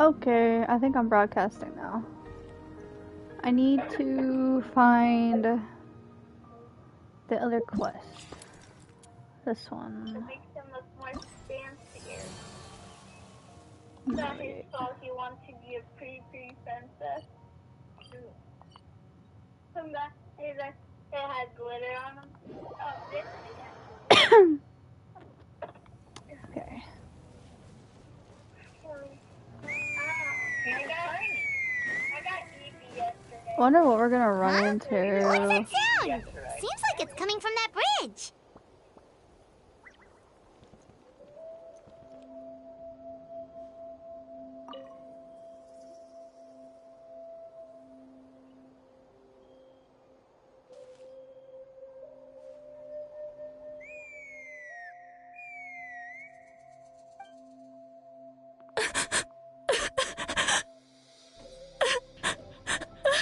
Okay, I think I'm broadcasting now. I need to find the other quest. This one. It makes him look more fancier. Is that his fault he wants to be a pretty princess? From that, it had glitter on him. Oh, this again. Okay. I got Evie yesterday. I wonder what we're gonna run into. What's that sound? Seems like it's coming from that bridge.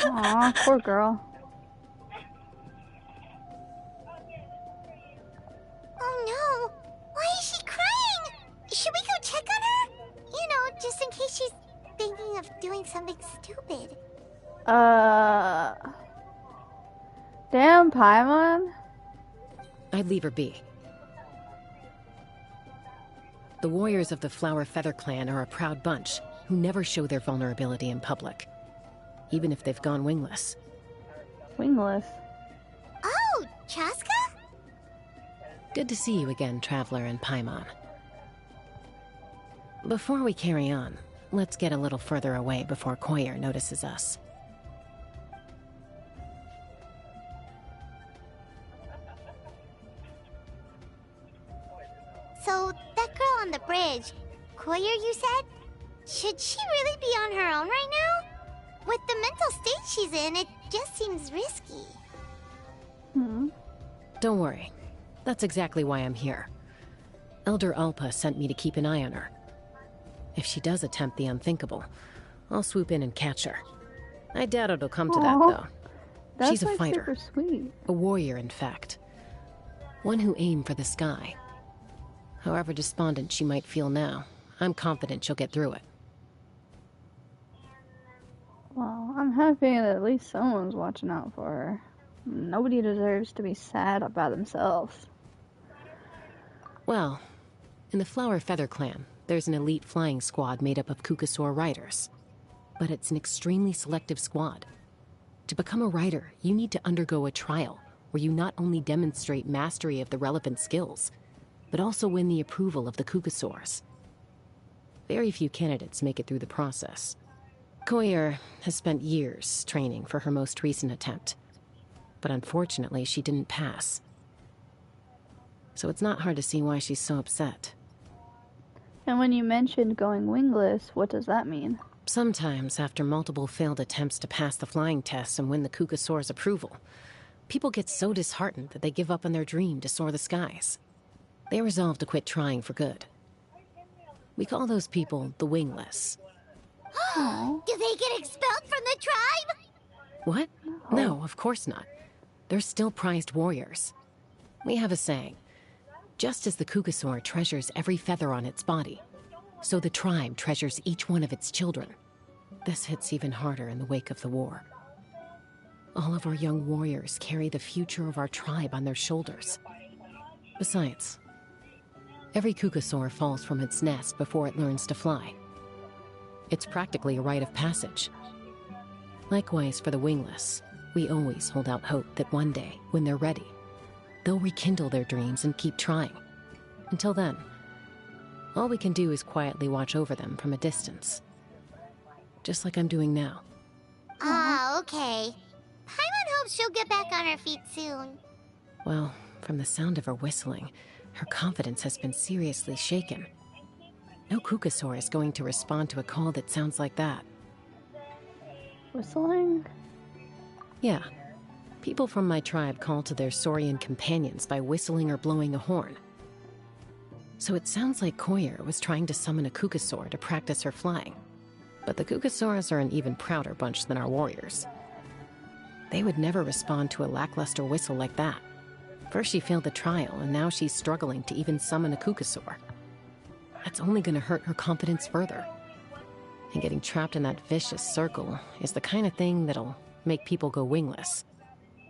Aw, poor girl. Oh no! Why is she crying? Should we go check on her? You know, just in case she's thinking of doing something stupid. Damn, Paimon. I'd leave her be. The warriors of the Flower Feather Clan are a proud bunch who never show their vulnerability in public, even if they've gone wingless. Wingless. Oh, Chaska? Good to see you again, Traveler and Paimon. Before we carry on, let's get a little further away before Koyer notices us. So, that girl on the bridge, Koyer, you said? Should she really be on her own right now? With the mental state she's in, it just seems risky. Don't worry. That's exactly why I'm here. Elder Alpa sent me to keep an eye on her. If she does attempt the unthinkable, I'll swoop in and catch her. I doubt it'll come to that, though. That's She's a like fighter. super sweet. A warrior, in fact. One who aimed for the sky. However despondent she might feel now, I'm confident she'll get through it. Well, I'm happy that at least someone's watching out for her. Nobody deserves to be sad by themselves. Well, in the Flower Feather Clan, there's an elite flying squad made up of Kukasaur riders. But it's an extremely selective squad. To become a rider, you need to undergo a trial where you not only demonstrate mastery of the relevant skills, but also win the approval of the Kukasaurs. Very few candidates make it through the process. Koyer has spent years training for her most recent attempt, but unfortunately she didn't pass. So it's not hard to see why she's so upset. And when you mentioned going wingless, what does that mean? Sometimes, after multiple failed attempts to pass the flying test and win the Kukasaur's approval, people get so disheartened that they give up on their dream to soar the skies. They resolve to quit trying for good. We call those people the Wingless. Do they get expelled from the tribe? What? No, of course not. They're still prized warriors. We have a saying. Just as the Kukasaur treasures every feather on its body, so the tribe treasures each one of its children. This hits even harder in the wake of the war. All of our young warriors carry the future of our tribe on their shoulders. Besides, every Kukasaur falls from its nest before it learns to fly. It's practically a rite of passage. Likewise for the Wingless, we always hold out hope that one day, when they're ready, they'll rekindle their dreams and keep trying. Until then, all we can do is quietly watch over them from a distance. Just like I'm doing now. Ah, okay. Paimon hopes she'll get back on her feet soon. Well, from the sound of her whistling, her confidence has been seriously shaken. No Kukasaur is going to respond to a call that sounds like that. Whistling? Yeah. People from my tribe call to their Saurian companions by whistling or blowing a horn. So it sounds like Koyer was trying to summon a Kukasaur to practice her flying. But the Kukasaurs are an even prouder bunch than our warriors. They would never respond to a lackluster whistle like that. First she failed the trial, and now she's struggling to even summon a Kukasaur. That's only going to hurt her confidence further. And getting trapped in that vicious circle is the kind of thing that'll make people go wingless.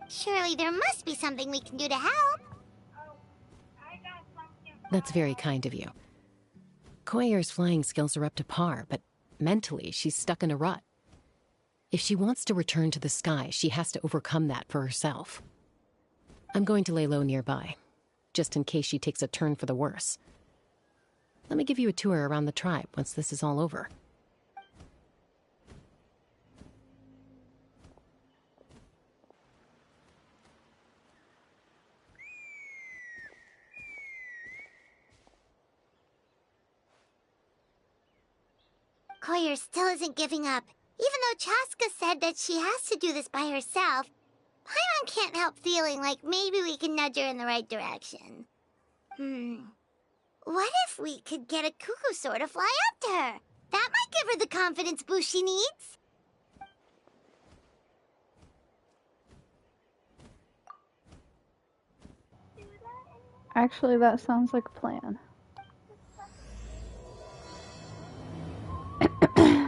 Surely there must be something we can do to help. That's very kind of you. Koyer's flying skills are up to par, but mentally she's stuck in a rut. If she wants to return to the sky, she has to overcome that for herself. I'm going to lay low nearby, just in case she takes a turn for the worse. Let me give you a tour around the tribe once this is all over. Koyer still isn't giving up. Even though Chaska said that she has to do this by herself, Paimon can't help feeling like maybe we can nudge her in the right direction. What if we could get a cuckoo to fly up to her? That might give her the confidence boost she needs. Actually, that sounds like a plan.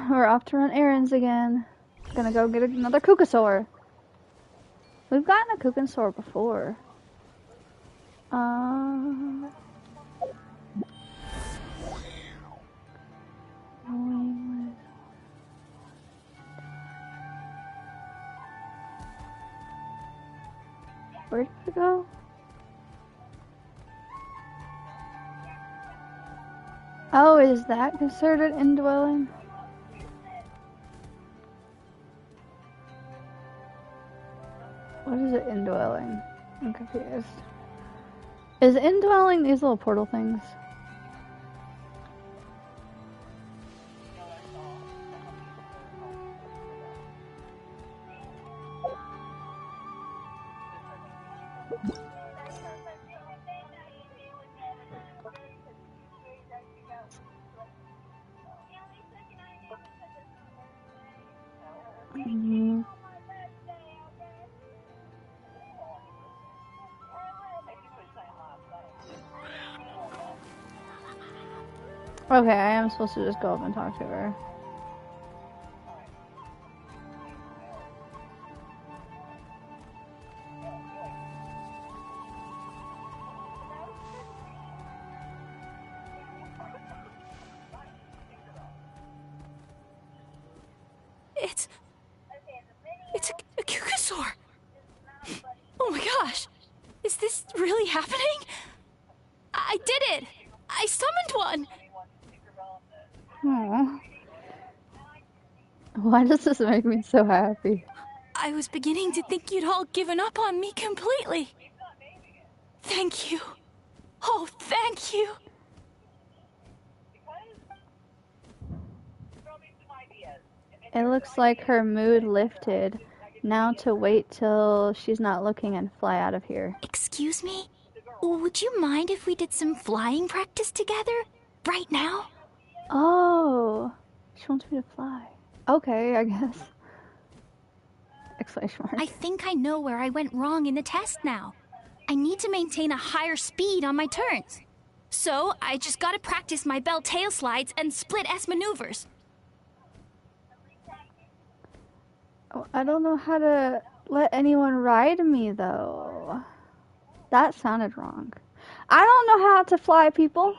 We're off to run errands again. Gonna go get another Kukasaur. We've gotten a Kukasaur before. Where did it go? Oh, is that considered indwelling? What is it indwelling? I'm confused. Is indwelling these little portal things? Okay, I am supposed to just go up and talk to her. It's a Kukasaur! Oh my gosh! Is this really happening? I did it! I summoned one! Aww. Why does this make me so happy? I was beginning to think you'd all given up on me completely. Thank you. Oh, thank you. It looks like her mood lifted. Now to wait till she's not looking and fly out of here. Excuse me? Would you mind if we did some flying practice together? Right now? Oh, she wants me to fly. Okay, I guess. Exclamation mark. I think I know where I went wrong in the test now. I need to maintain a higher speed on my turns. So, I just gotta practice my bell tail slides and split S maneuvers. Oh, I don't know how to let anyone ride me, though. That sounded wrong. I don't know how to fly, people.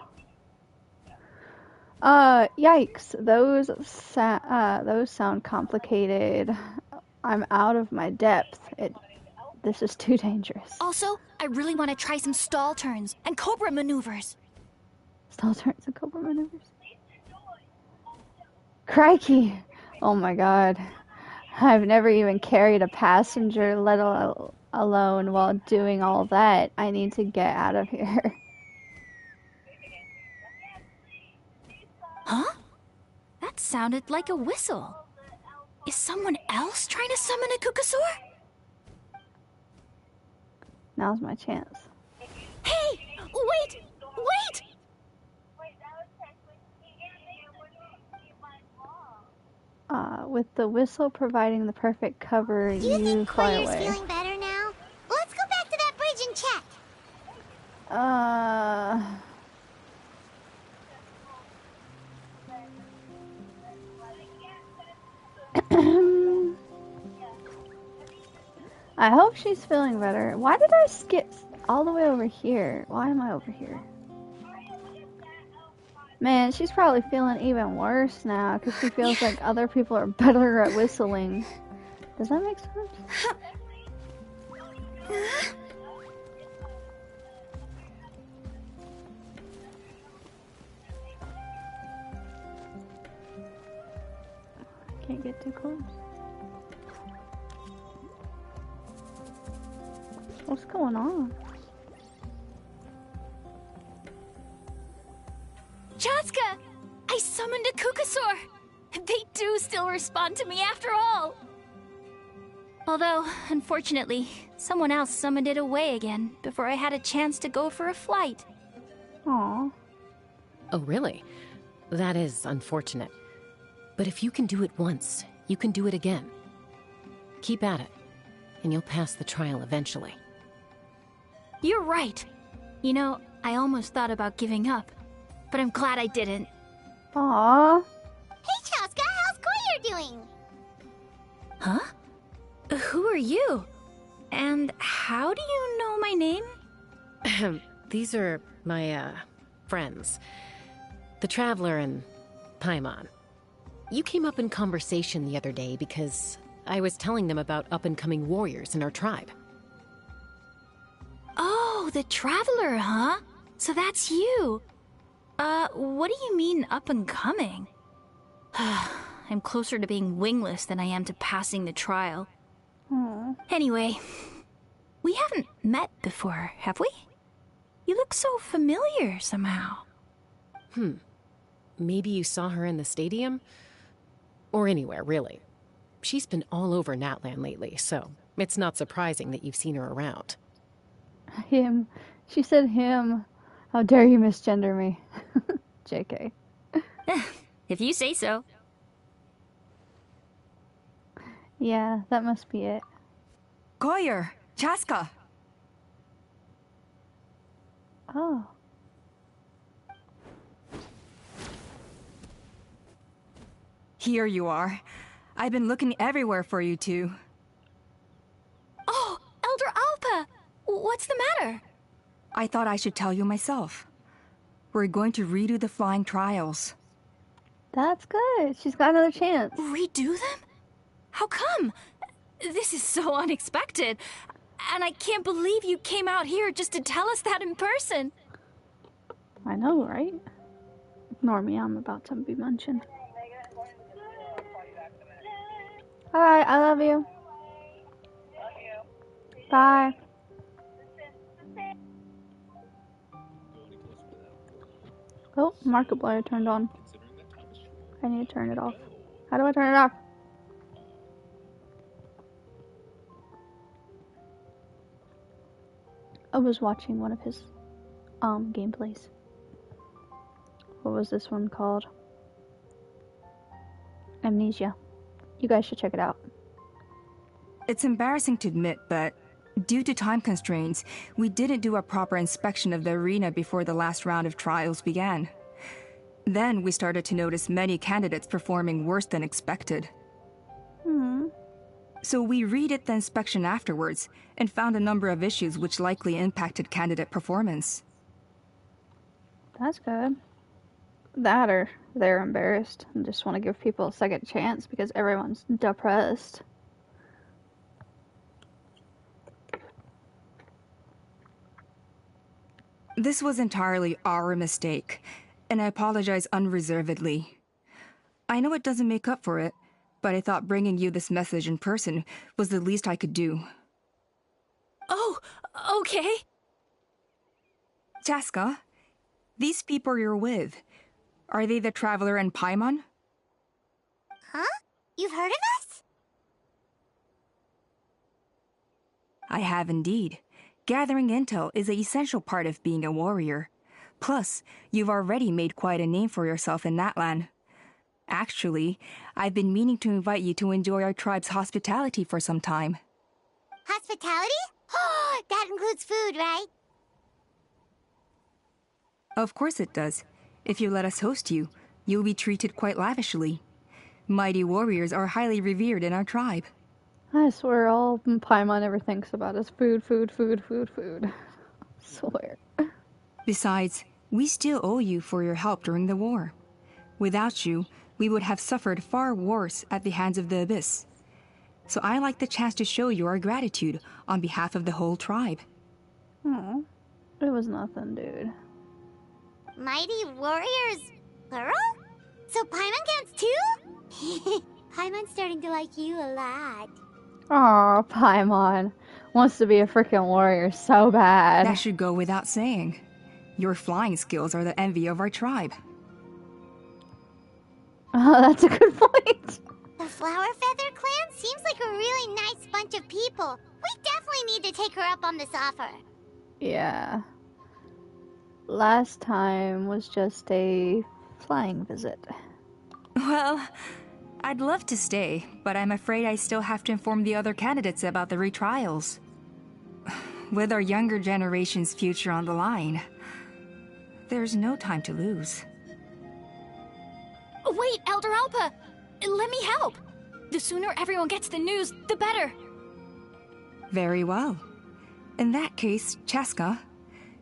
Yikes. Those sound complicated. I'm out of my depth. This is too dangerous. Also, I really want to try some stall turns and cobra maneuvers. Stall turns and cobra maneuvers? Crikey! Oh my god. I've never even carried a passenger, let alone while doing all that. I need to get out of here. Huh? That sounded like a whistle. Is someone else trying to summon a Kukasaur? Now's my chance. Hey! Wait! Wait! With the whistle providing the perfect cover, Do you think fly Koyer's away. feeling better now? Let's go back to that bridge and check. I hope she's feeling better. Why did I skip all the way over here? Why am I over here? Man, she's probably feeling even worse now because she feels like other people are better at whistling. Does that make sense? Can't get too close. What's going on? Chaska! I summoned a Kukasaur! They do still respond to me after all! Although, unfortunately, someone else summoned it away again before I had a chance to go for a flight. Aww. Oh, really? That is unfortunate. But if you can do it once, you can do it again. Keep at it, and you'll pass the trial eventually. You're right. You know, I almost thought about giving up, but I'm glad I didn't. Aww. Hey, Chaska, how's Koyer doing? Huh? Who are you? And how do you know my name? These are my, friends. The Traveler and Paimon. You came up in conversation the other day because I was telling them about up-and-coming warriors in our tribe. Oh, the Traveler, huh? So that's you. What do you mean up-and-coming? I'm closer to being wingless than I am to passing the trial. Aww. Anyway, we haven't met before, have we? You look so familiar somehow. Maybe you saw her in the stadium? Or anywhere, really. She's been all over Natlan lately, so it's not surprising that you've seen her around. Him. She said him. How dare you misgender me? JK. If you say so. Yeah, that must be it. Koyer, Chaska. Oh. Here you are. I've been looking everywhere for you two. Oh, Elder Alpa! What's the matter? I thought I should tell you myself. We're going to redo the flying trials. That's good. She's got another chance. Redo them? How come? This is so unexpected. And I can't believe you came out here just to tell us that in person. I know, right? Ignore me, I'm about to be munching. Alright, I love you. Bye. Oh, Markiplier turned on. I need to turn it off. How do I turn it off? I was watching one of his gameplays. What was this one called? Amnesia. You guys should check it out. It's embarrassing to admit, but due to time constraints, we didn't do a proper inspection of the arena before the last round of trials began. Then we started to notice many candidates performing worse than expected. So we redid the inspection afterwards and found a number of issues which likely impacted candidate performance. That's good. That or they're embarrassed and just want to give people a second chance because everyone's depressed. This was entirely our mistake, and I apologize unreservedly. I know it doesn't make up for it, but I thought bringing you this message in person was the least I could do. Oh, okay. Chaska, these people you're with, are they the Traveler and Paimon? Huh? You've heard of us? I have indeed. Gathering intel is an essential part of being a warrior. Plus, you've already made quite a name for yourself in Natlan. Actually, I've been meaning to invite you to enjoy our tribe's hospitality for some time. Hospitality? Oh, that includes food, right? Of course it does. If you let us host you, you'll be treated quite lavishly. Mighty warriors are highly revered in our tribe. I swear all Paimon ever thinks about is food, food, food, food, food. Swear. Besides, we still owe you for your help during the war. Without you, we would have suffered far worse at the hands of the Abyss. So I like the chance to show you our gratitude on behalf of the whole tribe. Oh, it was nothing, dude. Mighty warriors, plural? So Paimon counts too? Paimon's starting to like you a lot. Aw, Paimon wants to be a freaking warrior so bad. That should go without saying. Your flying skills are the envy of our tribe. Oh, that's a good point. The Flower Feather clan seems like a really nice bunch of people. We definitely need to take her up on this offer. Yeah. Last time was just a flying visit. Well, I'd love to stay, but I'm afraid I still have to inform the other candidates about the retrials. With our younger generation's future on the line, there's no time to lose. Wait, Elder Alpa! Let me help! The sooner everyone gets the news, the better! Very well. In that case, Chaska,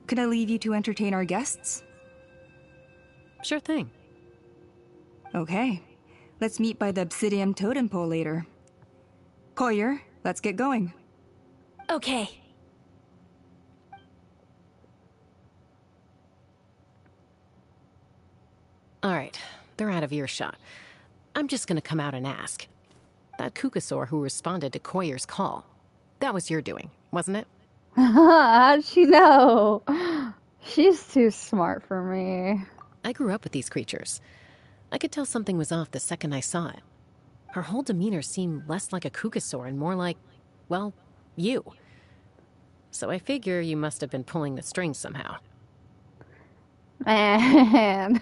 could I leave you to entertain our guests? Sure thing. Okay. Let's meet by the Obsidian Totem Pole later. Koyer, let's get going. Okay. Alright, they're out of earshot. I'm just gonna come out and ask. That Kukasaur who responded to Koyer's call, that was your doing, wasn't it? How'd she know? She's too smart for me. I grew up with these creatures. I could tell something was off the second I saw it. Her whole demeanor seemed less like a Kukasaur and more like, well, you. So I figure you must have been pulling the strings somehow. Man.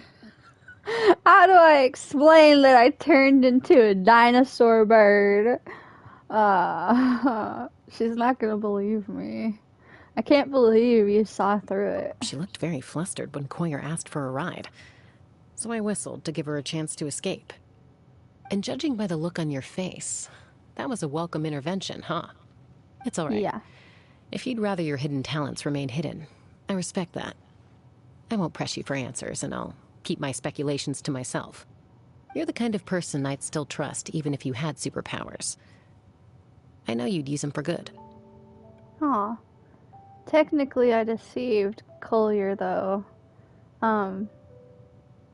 How do I explain that I turned into a dinosaur bird? She's not gonna believe me. I can't believe you saw through it. She looked very flustered when Koyer asked for a ride. So I whistled to give her a chance to escape. And judging by the look on your face, that was a welcome intervention, huh? It's all right. Yeah. If you'd rather your hidden talents remain hidden, I respect that. I won't press you for answers, and I'll keep my speculations to myself. You're the kind of person I'd still trust even if you had superpowers. I know you'd use them for good. Aw. Technically, I deceived Collier, though.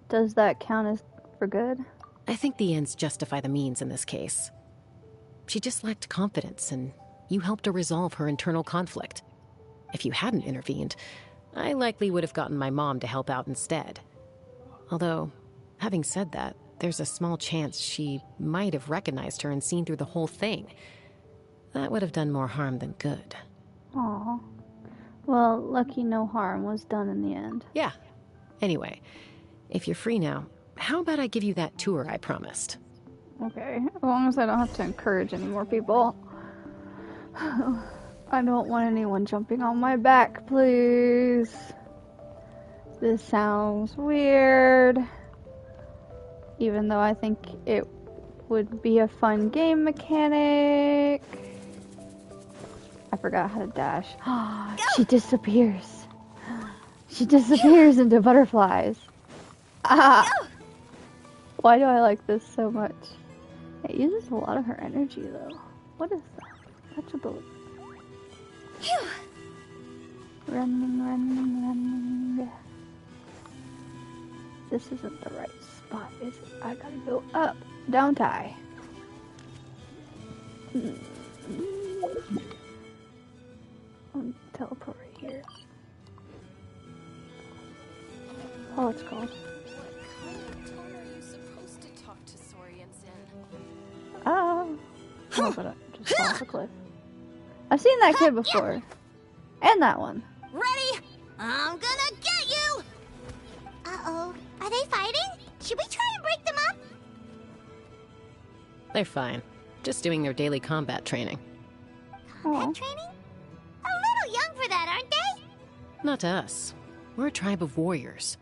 Does that count as for good? I think the ends justify the means in this case. She just lacked confidence, and you helped her resolve her internal conflict. If you hadn't intervened, I likely would have gotten my mom to help out instead. Although, having said that, there's a small chance she might have recognized her and seen through the whole thing. That would have done more harm than good. Aw. Well, lucky no harm was done in the end. Yeah. Anyway, if you're free now, how about I give you that tour I promised? Okay, as long as I don't have to encourage any more people. I don't want anyone jumping on my back, please. This sounds weird. Even though I think it would be a fun game mechanic. I forgot how to dash. She disappears. She disappears into butterflies. Ah! Why do I like this so much? It uses a lot of her energy, though. What is that? That's a bullet. Running, running, running. This isn't the right spot, is it? I gotta go up, don't I? I'll teleport right here. Oh, it's called. Oh, I'm gonna just fall off the cliff. I've seen that kid before. And that one. Ready? I'm gonna get you! Uh-oh. Are they fighting? Should we try and break them up? They're fine. Just doing their daily combat training. Combat training? A little young for that, aren't they? Not to us. We're a tribe of warriors.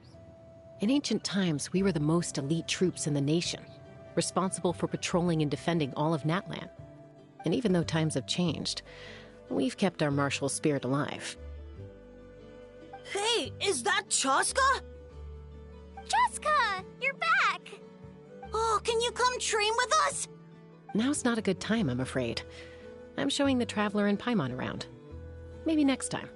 In ancient times, we were the most elite troops in the nation, responsible for patrolling and defending all of Natlan. And even though times have changed, we've kept our martial spirit alive. Hey, is that Chaska? Chaska, you're back! Oh, can you come train with us? Now's not a good time, I'm afraid. I'm showing the Traveler and Paimon around. Maybe next time.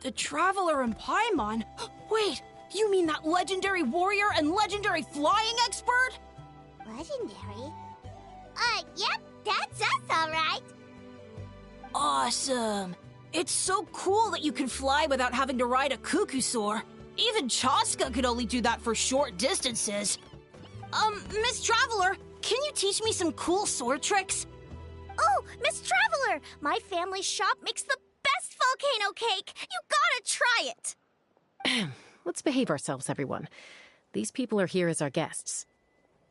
The Traveler and Paimon? Wait, you mean that legendary warrior and legendary flying expert? Legendary? Yep, that's us, alright. Awesome. It's so cool that you can fly without having to ride a cuckoosaur. Even Chaska could only do that for short distances. Miss Traveler, can you teach me some cool sword tricks? Oh, Miss Traveler, my family's shop makes the best volcano cake. You gotta try it. Let's behave ourselves, everyone. These people are here as our guests.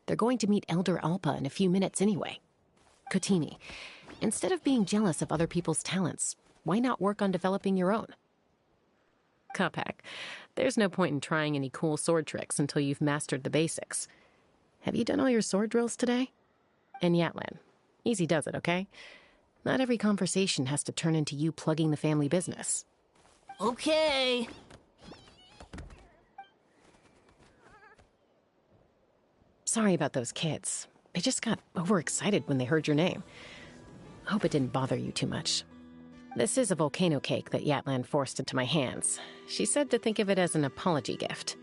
They're going to meet Elder Alpa in a few minutes anyway. Kotini, instead of being jealous of other people's talents, why not work on developing your own? Kapak, there's no point in trying any cool sword tricks until you've mastered the basics. Have you done all your sword drills today? And Yatlan, easy does it, okay? Not every conversation has to turn into you plugging the family business. Okay. Sorry about those kids. They just got overexcited when they heard your name. Hope it didn't bother you too much. This is a volcano cake that Yatlan forced into my hands. She said to think of it as an apology gift.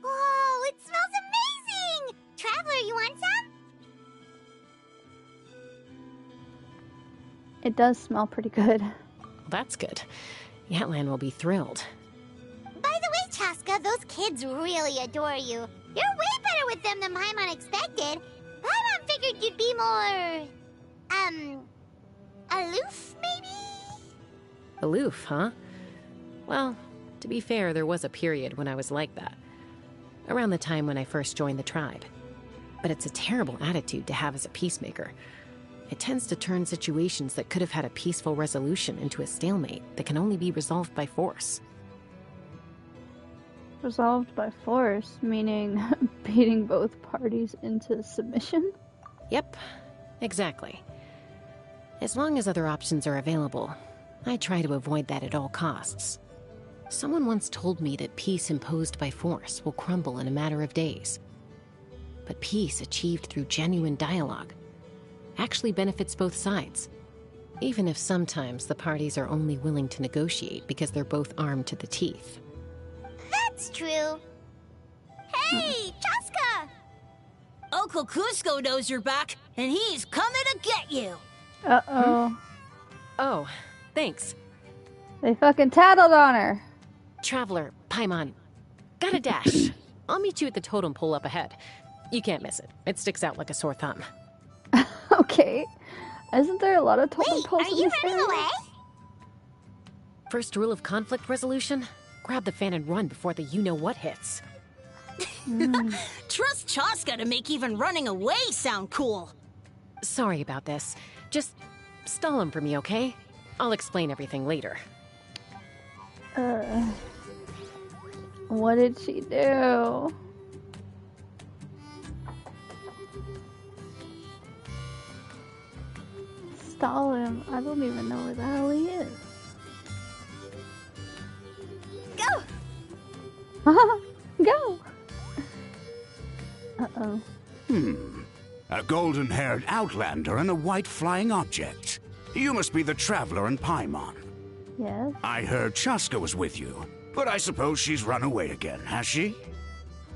Whoa, it smells amazing! Traveler, you want some? It does smell pretty good. That's good. Yatlan will be thrilled. By the way, Chaska, those kids really adore you. You're way better with them than Paimon expected. Paimon figured you'd be more... aloof, maybe? Aloof, huh? Well, to be fair, there was a period when I was like that. Around the time when I first joined the tribe. But it's a terrible attitude to have as a peacemaker. It tends to turn situations that could have had a peaceful resolution into a stalemate that can only be resolved by force. Resolved by force, meaning beating both parties into submission? Yep, exactly. As long as other options are available, I try to avoid that at all costs. Someone once told me that peace imposed by force will crumble in a matter of days. But peace achieved through genuine dialogue actually benefits both sides, even if sometimes the parties are only willing to negotiate because they're both armed to the teeth. That's true. Hey, Chaska! Uncle Cusco knows you're back, and he's coming to get you. Uh-oh. Oh, thanks. They fucking tattled on her. Traveler, Paimon, gotta dash. I'll meet you at the totem pole up ahead. You can't miss it. It sticks out like a sore thumb. Okay. Isn't there a lot of totem Wait, poles are in you this running area? away? First rule of conflict resolution? Grab the fan and run before the you-know-what hits. Trust Chaska to make even running away sound cool. Sorry about this. Just stall him for me, okay? I'll explain everything later. What did she do? Stall him. I don't even know where the hell he is. Go! Go! Uh-oh. A golden-haired outlander and a white flying object. You must be the Traveler and Paimon. Yes? I heard Chaska was with you, but I suppose she's run away again, has she?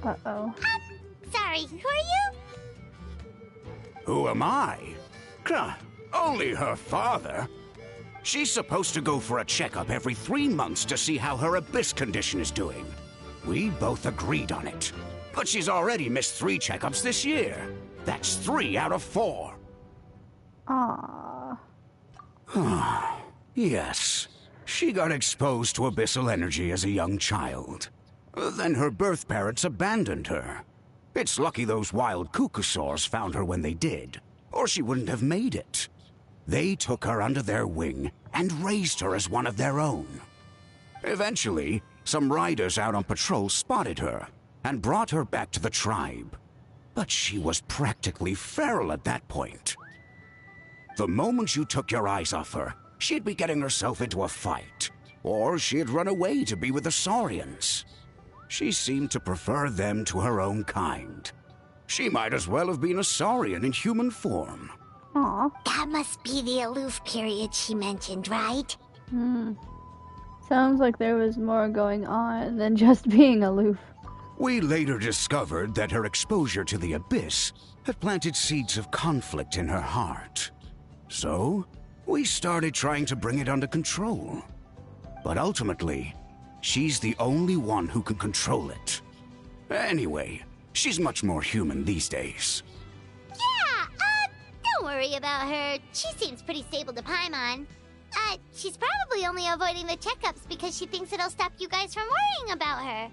Uh-oh. Sorry, who are you? Who am I? Only her father. She's supposed to go for a checkup every 3 months to see how her abyss condition is doing. We both agreed on it. But she's already missed 3 checkups this year. That's 3 out of 4. Aww. Yes. She got exposed to abyssal energy as a young child. Then her birth parents abandoned her. It's lucky those wild cuckosaurs found her when they did, or she wouldn't have made it. They took her under their wing and raised her as one of their own. Eventually, some riders out on patrol spotted her and brought her back to the tribe. But she was practically feral at that point. The moment you took your eyes off her, she'd be getting herself into a fight. Or she'd run away to be with the Saurians. She seemed to prefer them to her own kind. She might as well have been a Saurian in human form. Aw. That must be the aloof period she mentioned, right? Sounds like there was more going on than just being aloof. We later discovered that her exposure to the abyss had planted seeds of conflict in her heart. So, we started trying to bring it under control. But ultimately, she's the only one who can control it. Anyway, she's much more human these days. Yeah, don't worry about her. She seems pretty stable to Paimon. She's probably only avoiding the checkups because she thinks it'll stop you guys from worrying about her.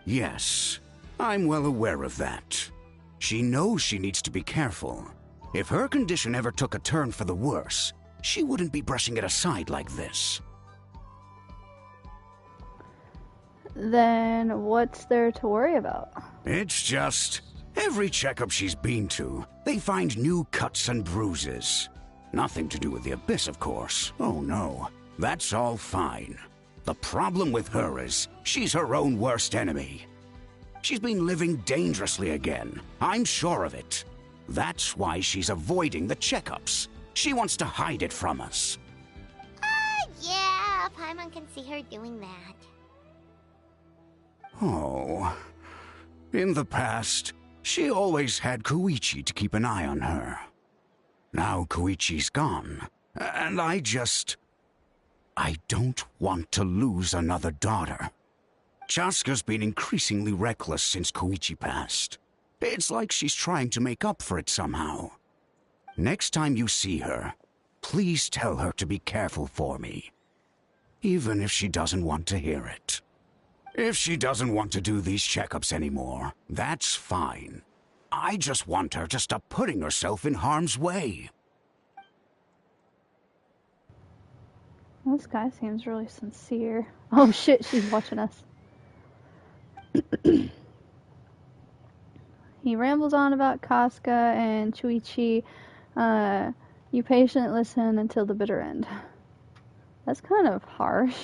Yes, I'm well aware of that. She knows she needs to be careful. If her condition ever took a turn for the worse, she wouldn't be brushing it aside like this. Then what's there to worry about? It's just, every checkup she's been to, they find new cuts and bruises. Nothing to do with the abyss, of course. Oh no, that's all fine. The problem with her is, she's her own worst enemy. She's been living dangerously again. I'm sure of it. That's why she's avoiding the checkups. She wants to hide it from us. Yeah, Paimon can see her doing that. Oh. In the past, she always had Koichi to keep an eye on her. Now Koichi's gone, and I don't want to lose another daughter. Chaska's been increasingly reckless since Koichi passed. It's like she's trying to make up for it somehow. Next time you see her, please tell her to be careful for me. Even if she doesn't want to hear it. If she doesn't want to do these checkups anymore, that's fine. I just want her to stop putting herself in harm's way. This guy seems really sincere. Oh shit, she's watching us. He rambles on about Casca and Chuichi. You patiently listen until the bitter end. That's kind of harsh.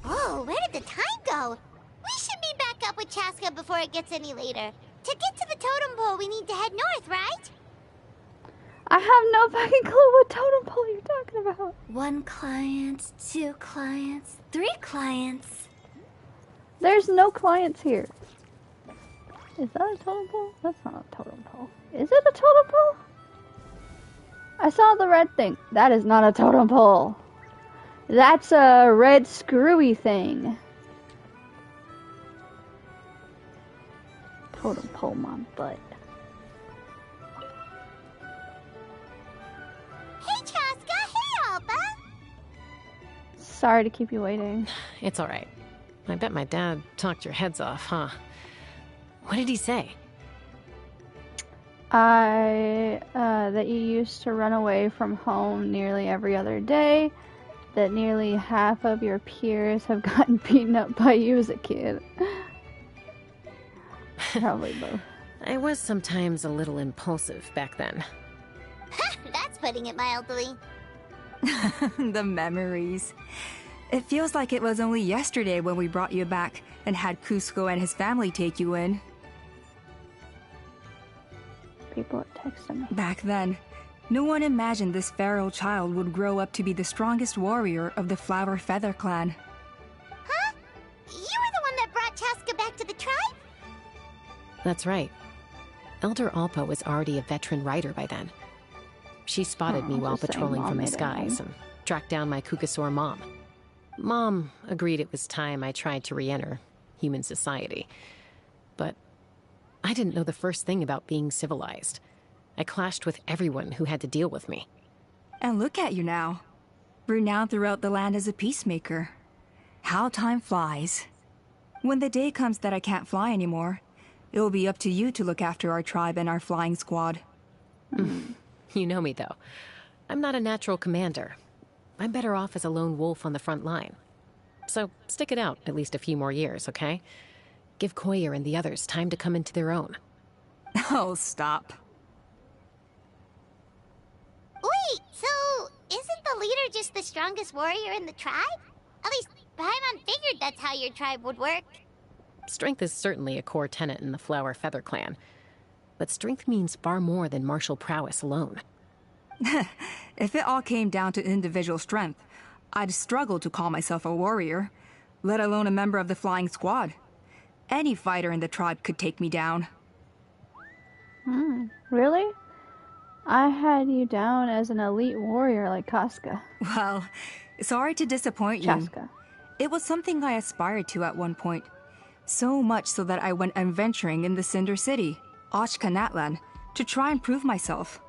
Whoa, where did the time go? We should be back up with Chaska before it gets any later. To get to the totem pole, we need to head north, right? I have no fucking clue what totem pole you're talking about. 1 client, 2 clients, 3 clients. There's no clients here. Is that a totem pole? That's not a totem pole. Is it a totem pole? I saw the red thing. That is not a totem pole. That's a red screwy thing. Totem pole my butt. Hey, Chaska! Hey, Alba! Sorry to keep you waiting. It's all right. I bet my dad talked your heads off, huh? What did he say? That you used to run away from home nearly every other day. That nearly half of your peers have gotten beaten up by you as a kid. Probably both. I was sometimes a little impulsive back then. That's putting it mildly. The memories. It feels like it was only yesterday when we brought you back and had Cusco and his family take you in. People are texting me. Back then, no one imagined this feral child would grow up to be the strongest warrior of the Flower Feather clan. Huh? You were the one that brought Chaska back to the tribe? That's right. Elder Alpa was already a veteran rider by then. She spotted me while just saying patrolling Mom from the made it skies name. and tracked down my Kukasaur mom. Mom agreed it was time I tried to re-enter human society. But I didn't know the first thing about being civilized. I clashed with everyone who had to deal with me. And look at you now. Renowned throughout the land as a peacemaker. How time flies. When the day comes that I can't fly anymore, it will be up to you to look after our tribe and our flying squad. You know me, though. I'm not a natural commander. I'm better off as a lone wolf on the front line. So stick it out at least a few more years, okay? Give Koyer and the others time to come into their own. Oh, stop. the leader just the strongest warrior in the tribe? At least, Paimon figured that's how your tribe would work. Strength is certainly a core tenet in the Flower Feather clan. But strength means far more than martial prowess alone. If it all came down to individual strength, I'd struggle to call myself a warrior, let alone a member of the flying squad. Any fighter in the tribe could take me down. Really? I had you down as an elite warrior like Casca. Well, sorry to disappoint you. Chaska. It was something I aspired to at one point. So much so that I went adventuring in the Cinder City, Natlan, to try and prove myself.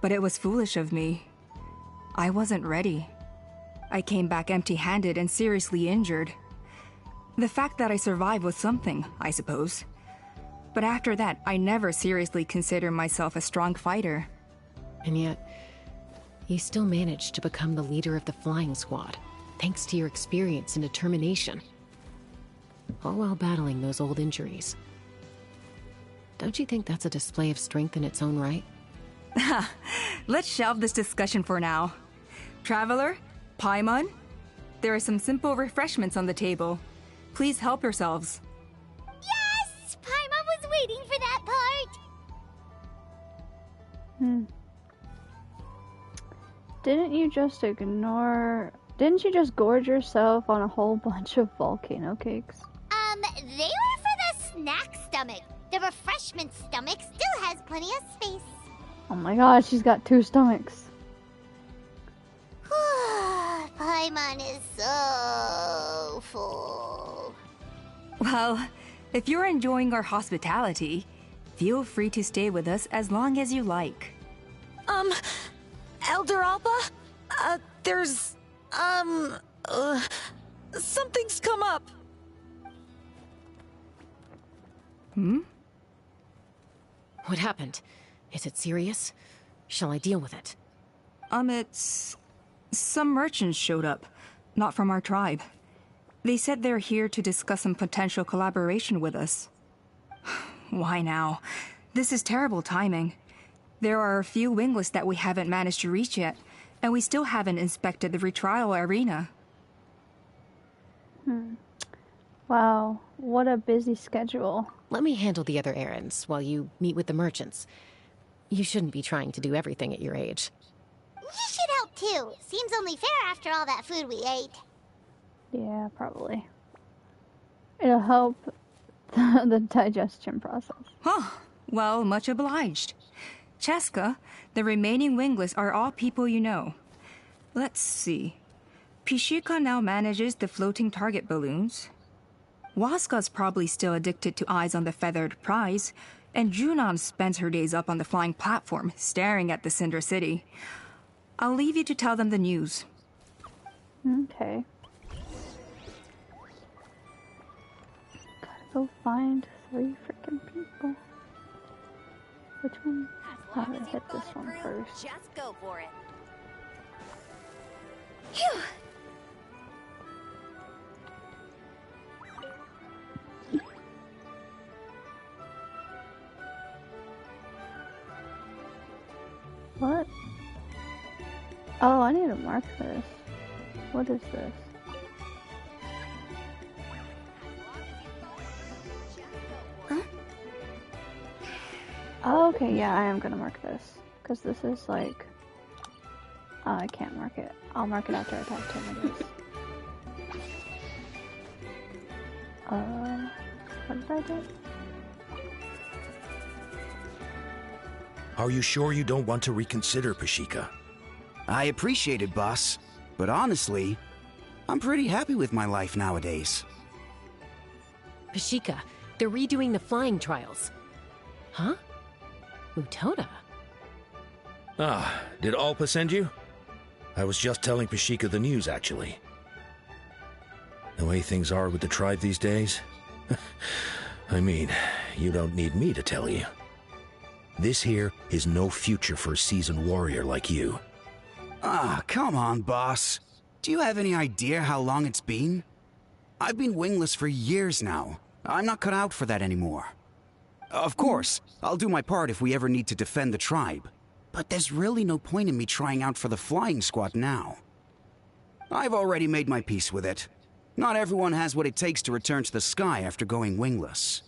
But it was foolish of me. I wasn't ready. I came back empty-handed and seriously injured. The fact that I survived was something, I suppose. But after that, I never seriously considered myself a strong fighter. And yet, you still managed to become the leader of the flying squad, thanks to your experience and determination. All while battling those old injuries. Don't you think that's a display of strength in its own right? Let's shelve this discussion for now. Traveler, Paimon, there are some simple refreshments on the table. Please help yourselves. Yes! Paimon was waiting for that part! Didn't you just gorge yourself on a whole bunch of volcano cakes? They were for the snack stomach. The refreshment stomach still has plenty of space. Oh my god, she's got 2 stomachs. Paimon is so full. Well, if you're enjoying our hospitality, feel free to stay with us as long as you like. Elder Alpa? There's, something's come up. What happened? Is it serious? Shall I deal with it? It's... Some merchants showed up, not from our tribe. They said they're here to discuss some potential collaboration with us. Why now? This is terrible timing. There are a few Wingless that we haven't managed to reach yet, and we still haven't inspected the retrial arena. Wow, what a busy schedule. Let me handle the other errands while you meet with the merchants. You shouldn't be trying to do everything at your age. You should help too. Seems only fair after all that food we ate. Yeah, probably. It'll help the digestion process. Huh. Well, much obliged. Chaska, the remaining Wingless are all people you know. Let's see. Pishika now manages the floating target balloons. Waska's probably still addicted to eyes on the feathered prize, and Junon spends her days up on the flying platform, staring at the Cinder City. I'll leave you to tell them the news. Okay. Gotta go find 3 freaking people. Which one? I'm gonna hit this one first. Just go for it. Phew! What? Oh, I need to mark this. What is this? Huh? Oh, okay, yeah, I am gonna mark this. Because this is like... Oh, I can't mark it. I'll mark it after I talk to him, I guess. What did I do? Are you sure you don't want to reconsider, Pashika? I appreciate it, boss. But honestly, I'm pretty happy with my life nowadays. Pashika, they're redoing the flying trials. Huh? Utoda? Ah, did Alpa send you? I was just telling Pashika the news, actually. The way things are with the tribe these days? I mean, you don't need me to tell you. This here is no future for a seasoned warrior like you. Ah, come on, boss. Do you have any idea how long it's been? I've been wingless for years now. I'm not cut out for that anymore. Of course, I'll do my part if we ever need to defend the tribe. But there's really no point in me trying out for the flying squad now. I've already made my peace with it. Not everyone has what it takes to return to the sky after going wingless.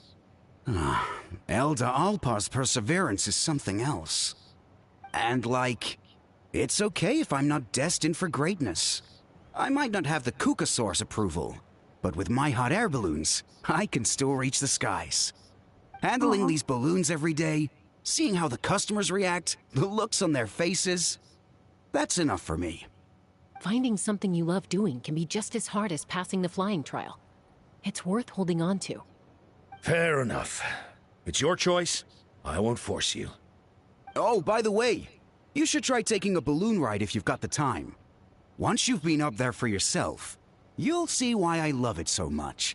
Elda Alpa's perseverance is something else. And it's okay if I'm not destined for greatness. I might not have the Kukasaur's approval, but with my hot air balloons, I can still reach the skies. Handling these balloons every day, seeing how the customers react, the looks on their faces, that's enough for me. Finding something you love doing can be just as hard as passing the flying trial. It's worth holding on to. Fair enough. It's your choice. I won't force you. Oh, by the way, you should try taking a balloon ride if you've got the time. Once you've been up there for yourself, you'll see why I love it so much.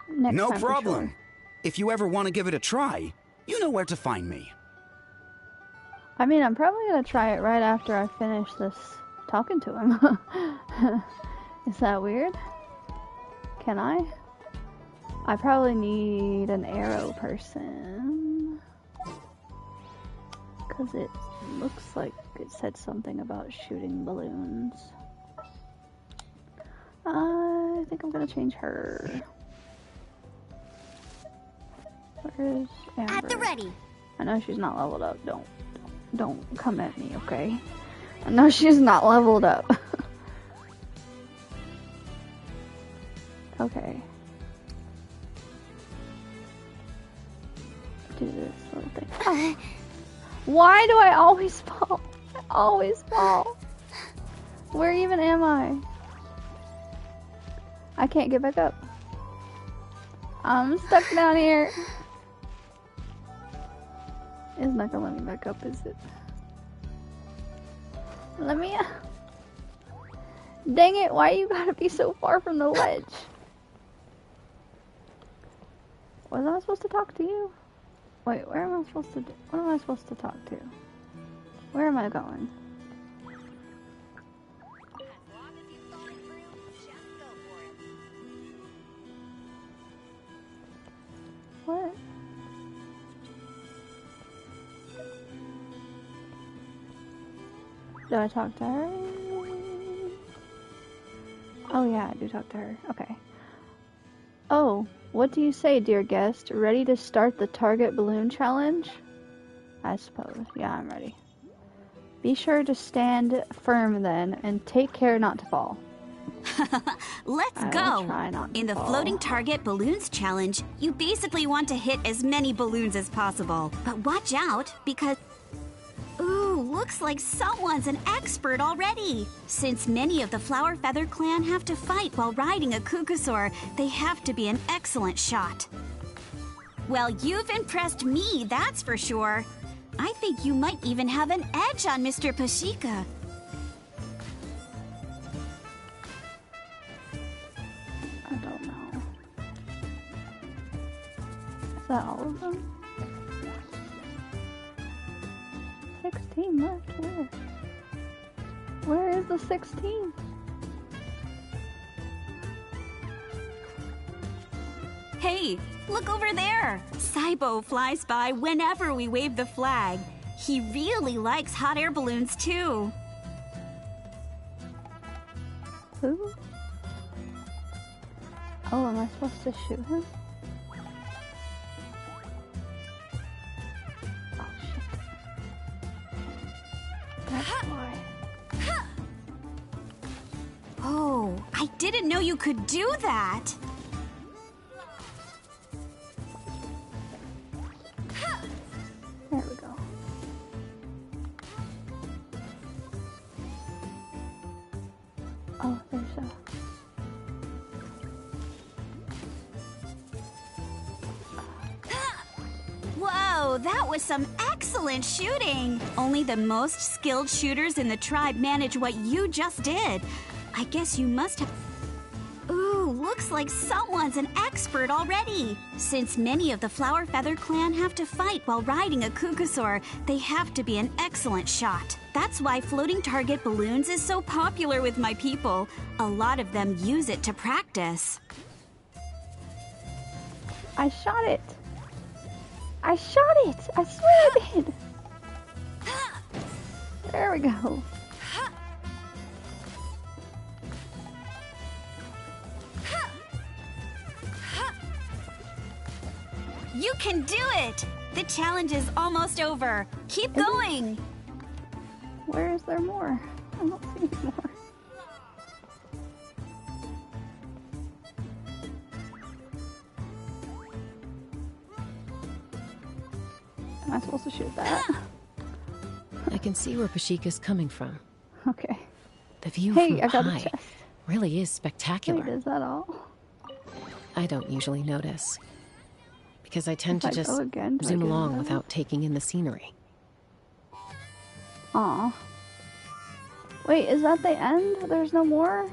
No problem. Sure. If you ever want to give it a try, you know where to find me. I mean, I'm probably gonna try it right after I finish this talking to him. Is that weird? Can I? I probably need an arrow person. Because it looks like it said something about shooting balloons. I think I'm gonna change her. Where is Amber? At the ready. I know she's not leveled up. Don't come at me, okay? I know she's not leveled up. Okay. Do this little thing. Oh. Why do I always fall? I always fall. Where even am I? I can't get back up. I'm stuck down here. It's not gonna let me back up, is it? Let me... Dang it, why you gotta be so far from the ledge? Was I supposed to talk to you? Wait, where am I supposed to... What am I supposed to talk to? Where am I going? What? Do I talk to her? Oh yeah, I do talk to her. Okay. Oh, what do you say, dear guest? Ready to start the target balloon challenge? I suppose. Yeah, I'm ready. Be sure to stand firm then, and take care not to fall. Let's go! In the Floating Target Balloons Challenge, you basically want to hit as many balloons as possible. But watch out, because... Ooh, looks like someone's an expert already. Since many of the Flower Feather clan have to fight while riding a Kukusaur, they have to be an excellent shot. Well, you've impressed me, that's for sure. I think you might even have an edge on Mr. Pashika. I don't know. Is that all of them? 16 left. Where? Where is the 16? Hey, look over there! Saibo flies by whenever we wave the flag. He really likes hot air balloons too. Who? Oh, am I supposed to shoot him? Oh shit. That's why. Oh, I didn't know you could do that! There we go. Oh, there's a... Whoa, that was some excellent shooting! Only the most skilled shooters in the tribe manage what you just did. I guess you must have... Ooh, looks like someone's an expert already. Since many of the Flower Feather clan have to fight while riding a Kukusaur, they have to be an excellent shot. That's why Floating Target Balloons is so popular with my people. A lot of them use it to practice. I shot it! I shot it! I swear I did! There we go. You can do it! The challenge is almost over. Keep going! Where is there more? I don't see any more. Am I supposed to shoot that? I can see where Pashika's coming from. Okay. The view Hey, from I got a high chest. really is spectacular. Wait, is that all? I don't usually notice. Because I tend If to I just go again, do I zoom get along another? without taking in the scenery. Aw. Wait, is that the end? There's no more?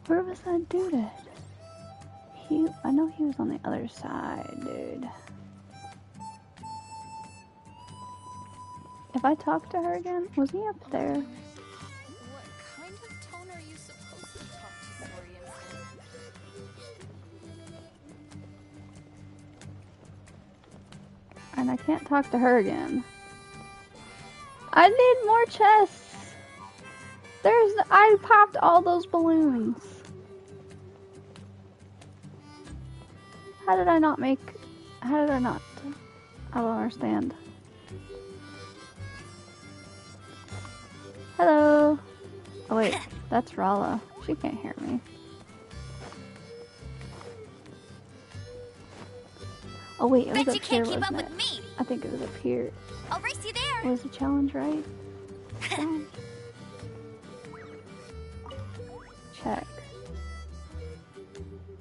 Where was that dude at? I know he was on the other side, dude. If I talk to her again, was he up there? What kind of tone are you supposed to talk to Saurians in? And I can't talk to her again. I need more chests! I popped all those balloons. How did I not? I don't understand. Hello. Oh wait, that's Rala. She can't hear me. Oh wait, it was Bet up you here, can't keep up wasn't with it? me. I think it was up here. I'll race you there. Was the challenge right? Check.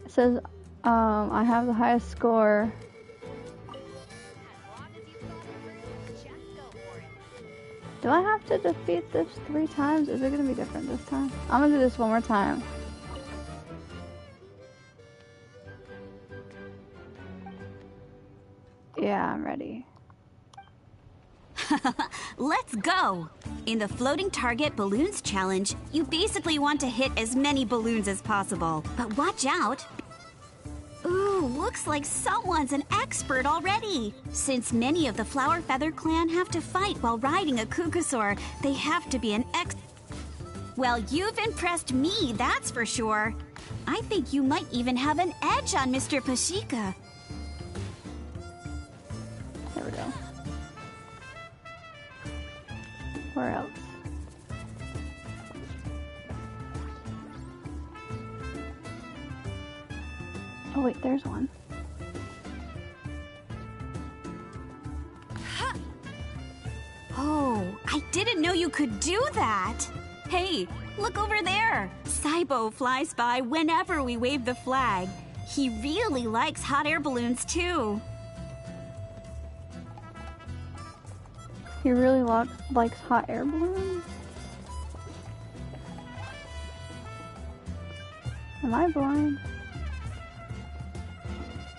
It says, I have the highest score. Do I have to defeat this 3 times? Is it gonna be different this time? I'm gonna do this one more time. Yeah, I'm ready. Let's go! In the Floating Target Balloons Challenge, you basically want to hit as many balloons as possible. But watch out! Ooh, looks like someone's an expert already! Since many of the Flower Feather clan have to fight while riding a Kukusaur, they have to be an Well, you've impressed me, that's for sure. I think you might even have an edge on Mr. Pashika. There we go. Where else? Oh wait, there's one. Oh, I didn't know you could do that! Hey, look over there! Saibo flies by whenever we wave the flag. He really likes hot air balloons too. He really likes hot air balloons? Am I blind?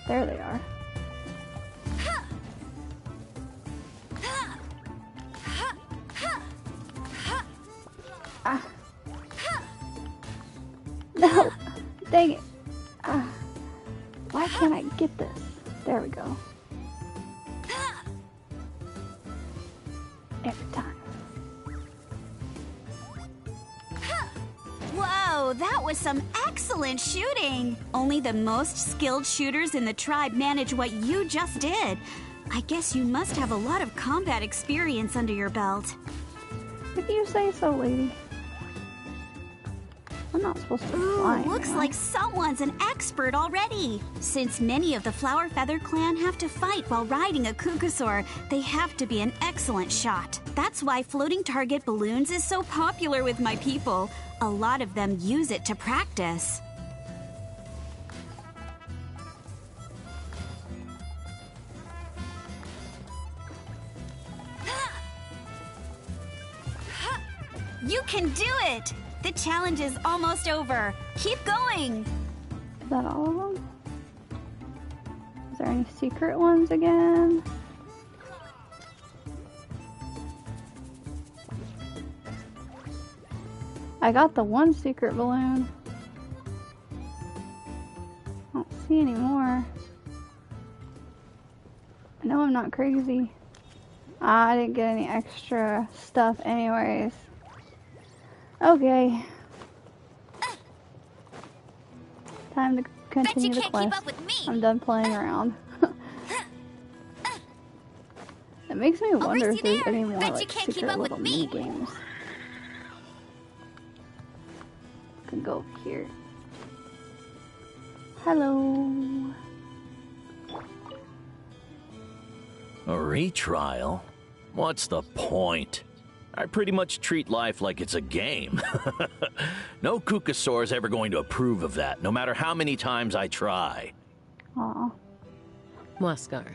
There they are. Ah. No! Dang it! Ah. Why can't I get this? There we go. Every time. Whoa, that was some excellent shooting! Only the most skilled shooters in the tribe manage what you just did. I guess you must have a lot of combat experience under your belt. If you say so, lady. I'm not supposed to be flying. Looks like someone's an expert already. Since many of the Flower Feather clan have to fight while riding a Kukusaur, they have to be an excellent shot. That's why Floating Target Balloons is so popular with my people. A lot of them use it to practice. You can do it! The challenge is almost over. Keep going! Is that all of them? Is there any secret ones again? I got the one secret balloon. see any more. I know I'm not crazy. I didn't get any extra stuff anyways. Okay. Time to continue the quest. I'm done playing around. It makes me wonder if there's any more like secret little mini games. Can go over here. Hello. A retrial? What's the point? I pretty much treat life like it's a game. No Kukasaur is ever going to approve of that, no matter how many times I try. Aw. Waskar,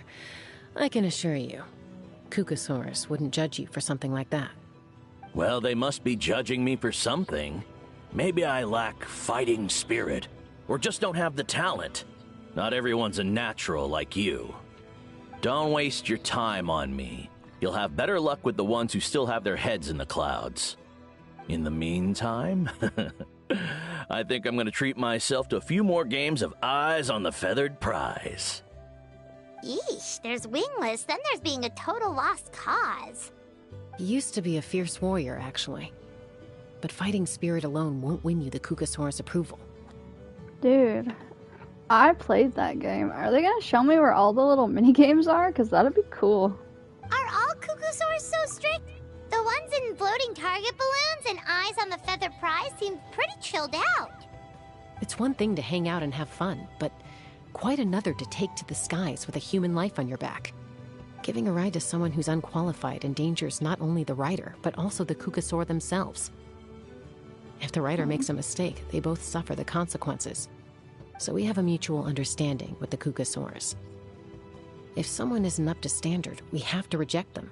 I can assure you, Kukasaurus wouldn't judge you for something like that. Well, they must be judging me for something. Maybe I lack fighting spirit, or just don't have the talent. Not everyone's a natural like you. Don't waste your time on me. You'll have better luck with the ones who still have their heads in the clouds. In the meantime, I think I'm going to treat myself to a few more games of Eyes on the Feathered Prize. Yeesh, there's Wingless, then there's being a total lost cause. You used to be a fierce warrior, actually. But fighting spirit alone won't win you the Kukasaur's approval. Dude, I played that game. Are they gonna show me where all the little mini games are? Cause that'd be cool. Are all Kukasaurs so strict? The ones in floating target balloons and Eyes on the Feathered Prize seem pretty chilled out. It's one thing to hang out and have fun, but quite another to take to the skies with a human life on your back. Giving a ride to someone who's unqualified endangers not only the rider, but also the Kukasaur themselves. If the rider makes a mistake, they both suffer the consequences. So we have a mutual understanding with the Kukasaurs. If someone isn't up to standard, we have to reject them.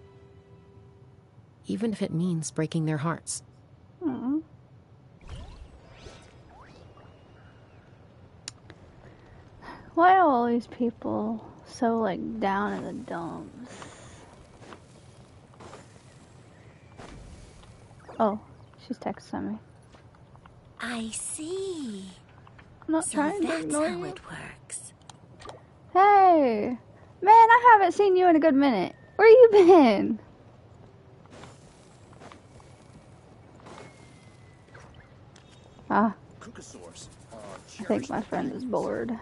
Even if it means breaking their hearts. Aww. Why are all these people so, like, down in the dumps? Oh, she's texting me. I see. I'm not so trying to that's ignore how you. it works. Hey! Man, I haven't seen you in a good minute. Where you been? Ah. I think my friend is bored.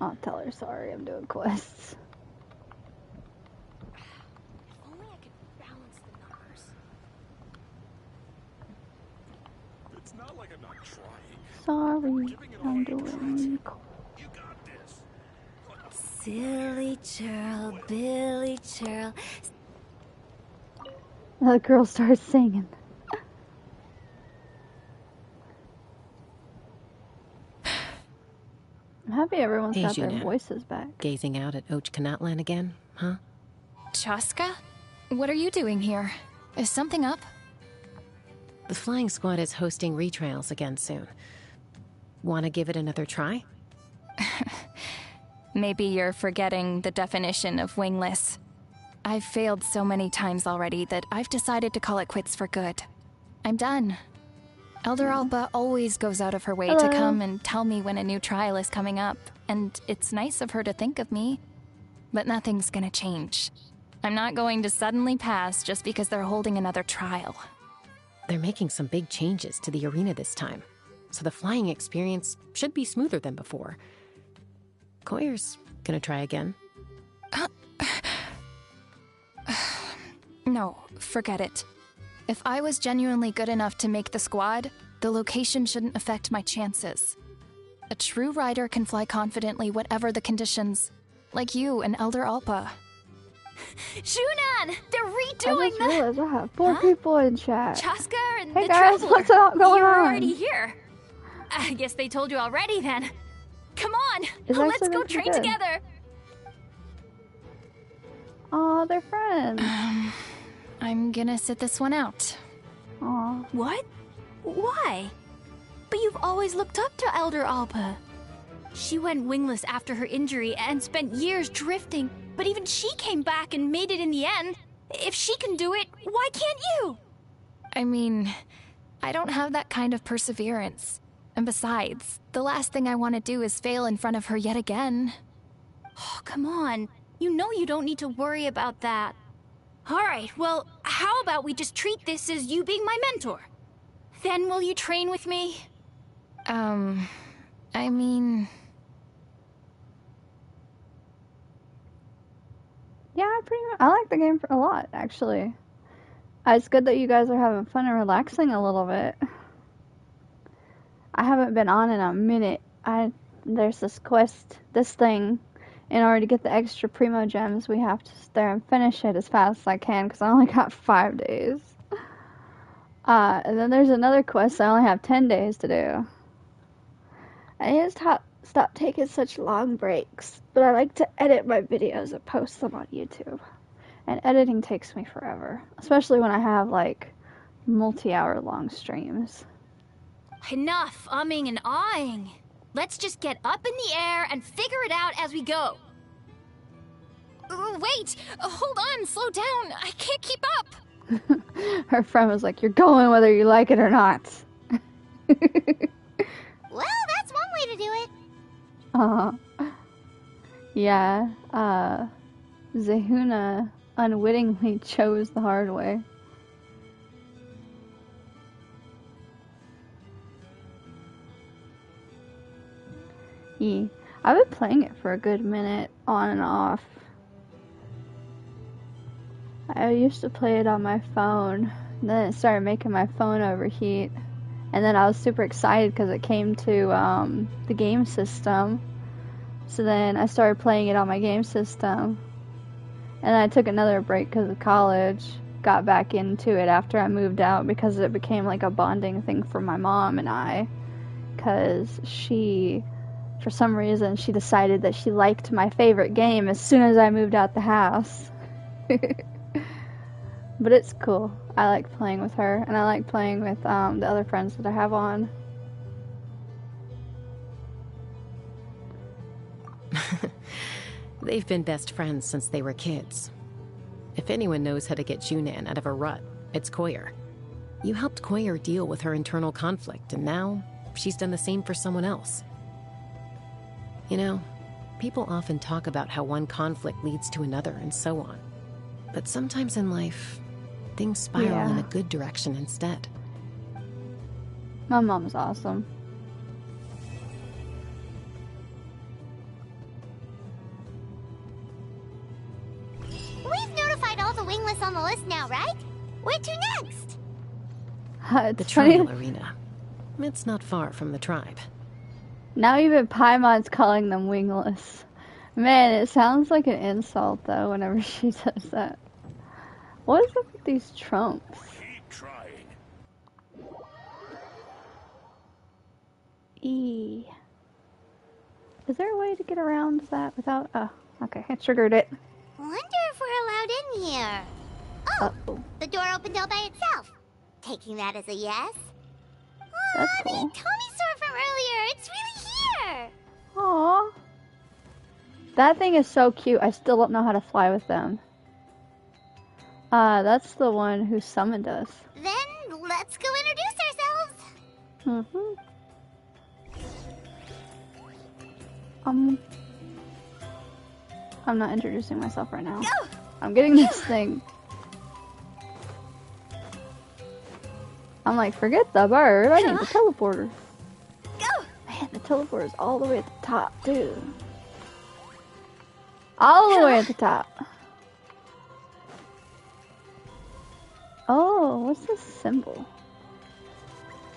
I'll tell her sorry, I'm doing quests. If only I could balance the numbers. It's not like I'm not trying. Sorry, I'm doing quests. Silly churl, Billy churl. The girl starts singing. I'm happy everyone's got their voices back. Gazing out at Ochkanatlan again, huh? Chaska? What are you doing here? Is something up? The flying squad is hosting retrials again soon. Want to give it another try? Maybe you're forgetting the definition of wingless. I've failed so many times already that I've decided to call it quits for good. I'm done. Elder Alba always goes out of her way to come and tell me when a new trial is coming up, and it's nice of her to think of me. But nothing's gonna change. I'm not going to suddenly pass just because they're holding another trial. They're making some big changes to the arena this time, so the flying experience should be smoother than before. Koyer's gonna try again. No, forget it. If I was genuinely good enough to make the squad, the location shouldn't affect my chances. A true rider can fly confidently whatever the conditions, like you and Elder Alpa. Shunan! They're I redoing just realized I have 4 people in chat. Chaska and Hey the guys, Traveler. what's up going You're on? already here. I guess they told you already then. Come on, It's let's actually go been pretty train good. together. Aw, they're friends. I'm gonna sit this one out. Aw. What? Why? But you've always looked up to Elder Alpa. She went wingless after her injury and spent years drifting, but even she came back and made it in the end. If she can do it, why can't you? I mean, I don't have that kind of perseverance. And besides, the last thing I want to do is fail in front of her yet again. Oh, come on. You know you don't need to worry about that. Alright, well, how about we just treat this as you being my mentor? Then will you train with me? I mean... Yeah, I like the game a lot, actually. It's good that you guys are having fun and relaxing a little bit. I haven't been on in a minute. There's this quest, this thing. In order to get the extra Primo Gems, we have to sit there and finish it as fast as I can, because I only got 5 days. And then there's another quest I only have 10 days to do. I need to stop taking such long breaks, but I like to edit my videos and post them on YouTube. And editing takes me forever, especially when I have, like, multi-hour long streams. Enough umming and ahhing. Let's just get up in the air and figure it out as we go. Wait! Hold on, slow down. I can't keep up. Her friend was like, you're going whether you like it or not. Well, that's one way to do it. Yeah, Zehuna unwittingly chose the hard way. Yeah, I've been playing it for a good minute, on and off. I used to play it on my phone, and then it started making my phone overheat. And then I was super excited because it came to the game system. So then I started playing it on my game system. And then I took another break because of college. Got back into it after I moved out because it became like a bonding thing for my mom and I. Because she, for some reason, she decided that she liked my favorite game as soon as I moved out the house. But it's cool. I like playing with her, and I like playing with the other friends that I have on. They've been best friends since they were kids. If anyone knows how to get Junan out of a rut, it's Koyer. You helped Koyer deal with her internal conflict, and now she's done the same for someone else. You know, people often talk about how one conflict leads to another and so on. But sometimes in life, things spiral in a good direction instead. My mom's awesome. We've notified all the Wingless on the list now, right? Where to next? The Trial Arena. It's not far from the tribe. Now even Paimon's calling them Wingless. Man, it sounds like an insult, though, whenever she says that. What is up with these trumps? Keep trying. E. Is there a way to get around that without... Oh, okay, I triggered it. Wonder if we're allowed in here. Oh, the door opened all by itself. Taking that as a yes. That's The cool. Tomy from earlier. It's really here. Aww. That thing is so cute. I still don't know how to fly with them. That's the one who summoned us. Then let's go introduce ourselves. I'm not introducing myself right now. I'm getting this thing. I'm like, forget the bird. I need the teleporter. Man, the teleporter's all the way at the top, too. All the way at the top. Oh, what's this symbol?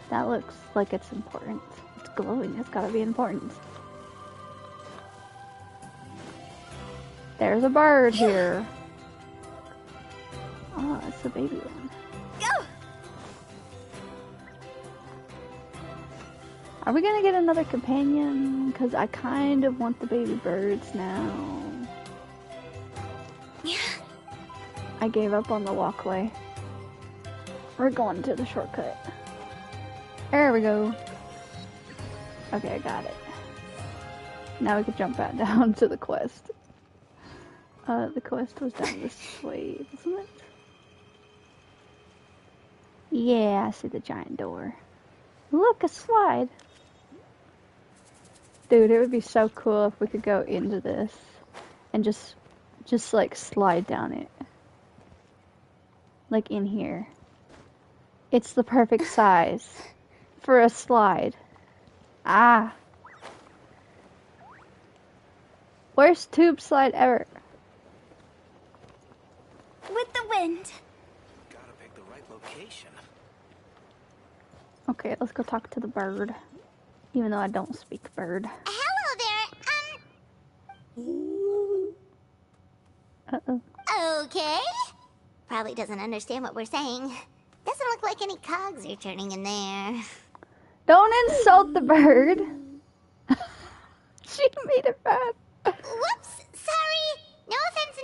That looks like it's important. It's glowing. It's gotta be important. There's a bird here. Oh, that's the baby one. Are we gonna get another companion? Because I kind of want the baby birds now. I gave up on the walkway. We're going to the shortcut. There we go. Okay, I got it. Now we can jump back down to the quest. The quest was down this way, isn't it? Yeah, I see the giant door. Look, a slide. Dude, it would be so cool if we could go into this and just like slide down it. Like in here. It's the perfect size for a slide. Ah. Worst tube slide ever. With the wind. Gotta pick the right location. Okay, let's go talk to the bird. Even though I don't speak bird. Hello there, Uh-oh. Okay. Probably doesn't understand what we're saying. Doesn't look like any cogs are turning in there. Don't insult the bird. She made it bad. Whoops, sorry. No offense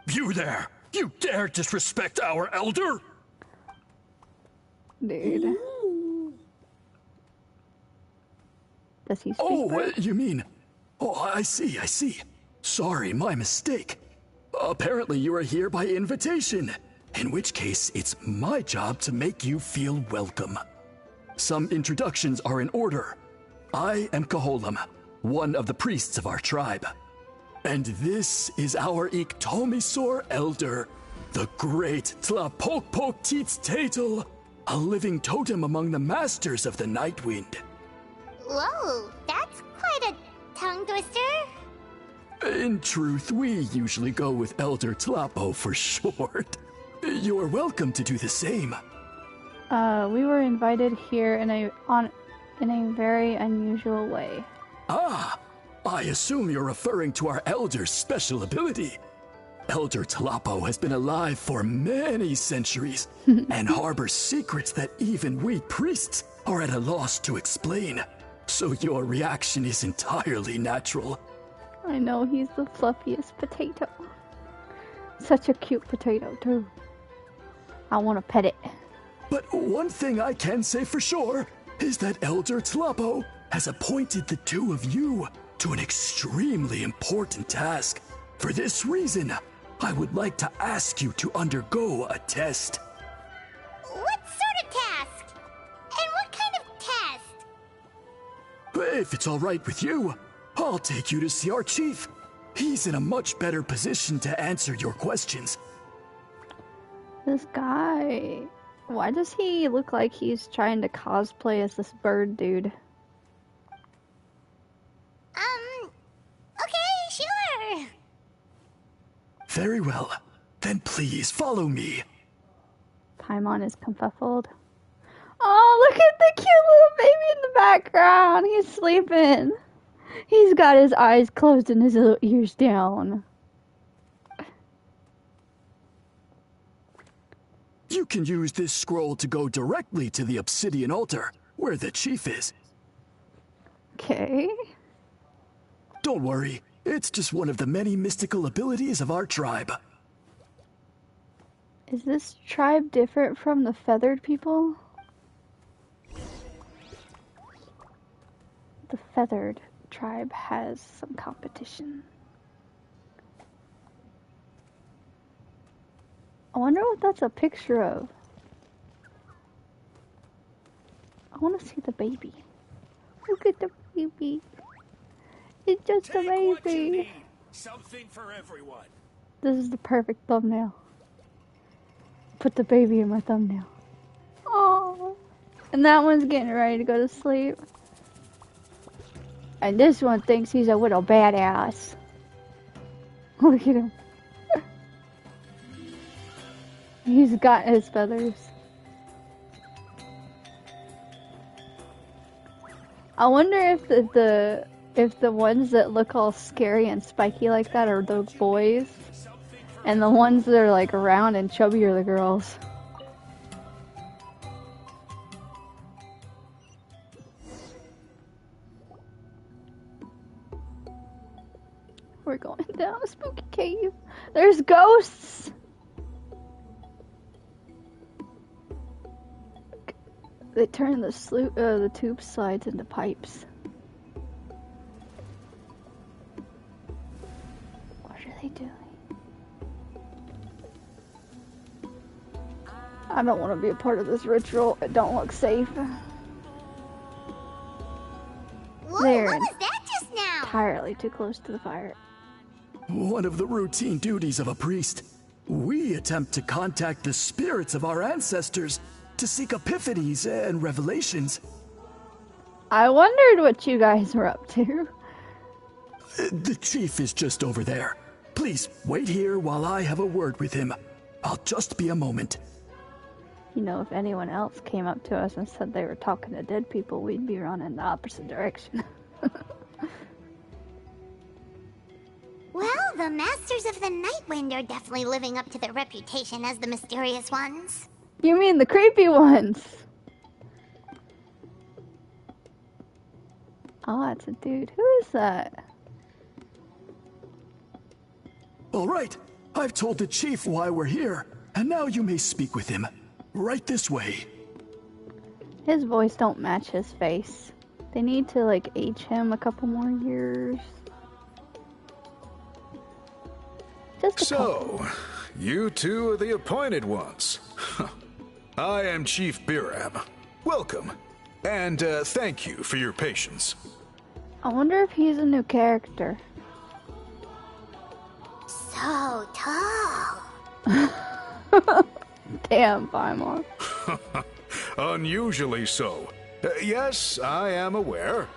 intended. You there! You dare disrespect our elder? Dude. Does he speak bird? You mean... Oh, I see. Sorry, my mistake. Apparently you are here by invitation. In which case, it's my job to make you feel welcome. Some introductions are in order. I am Koholam, one of the priests of our tribe. And this is our Iktomisor elder, the great Tlapokpok-Teets-Tatel, a living totem among the masters of the Night Wind. Whoa, that's quite a tongue twister. In truth, we usually go with Elder Tlapo for short. You're welcome to do the same. We were invited here in a very unusual way. Ah, I assume you're referring to our elder's special ability. Elder Tlapo has been alive for many centuries and harbors secrets that even we priests are at a loss to explain. So your reaction is entirely natural. I know, he's the fluffiest potato. Such a cute potato, too. I want to pet it. But one thing I can say for sure is that Elder Tlapo has appointed the two of you to an extremely important task. For this reason, I would like to ask you to undergo a test. What sort of task? And what kind of test? If it's all right with you, I'll take you to see our chief. He's in a much better position to answer your questions. This guy... Why does he look like he's trying to cosplay as this bird dude? Okay, sure. Very well. Then please follow me. Paimon is confuffled. Oh, look at the cute little baby in the background. He's sleeping. He's got his eyes closed and his little ears down. You can use this scroll to go directly to the obsidian altar, where the chief is. Okay. Don't worry, it's just one of the many mystical abilities of our tribe. Is this tribe different from the feathered people? The feathered tribe has some competition. I wonder what that's a picture of. I want to see the baby. Look at the baby. It's just a baby. Something for everyone. This is the perfect thumbnail. Put the baby in my thumbnail. Oh, and that one's getting ready to go to sleep. And this one thinks he's a little badass. Look at him. He's got his feathers. I wonder if the ones that look all scary and spiky like that are the boys, and the ones that are like round and chubby are the girls. We're going down a spooky cave. There's ghosts! They turn the tube slides into pipes. What are they doing? I don't want to be a part of this ritual. It don't look safe. They're what was that just now? entirely too close to the fire. One of the routine duties of a priest. We attempt to contact the spirits of our ancestors to seek epiphanies and revelations. I wondered what you guys were up to. The chief is just over there. Please wait here while I have a word with him. I'll just be a moment. You know, if anyone else came up to us and said they were talking to dead people, we'd be running the opposite direction. Well, the Masters of the Nightwind are definitely living up to their reputation as the mysterious ones. You mean the creepy ones? Oh, that's a dude. Who is that? All right, I've told the chief why we're here, and now you may speak with him. Right this way. His voice don't match his face. They need to, like, age him a couple more years. So, you two are the appointed ones. I am Chief Biram. Welcome, and thank you for your patience. I wonder if he's a new character. So tall. Damn, Paimon. Unusually so. Yes, I am aware,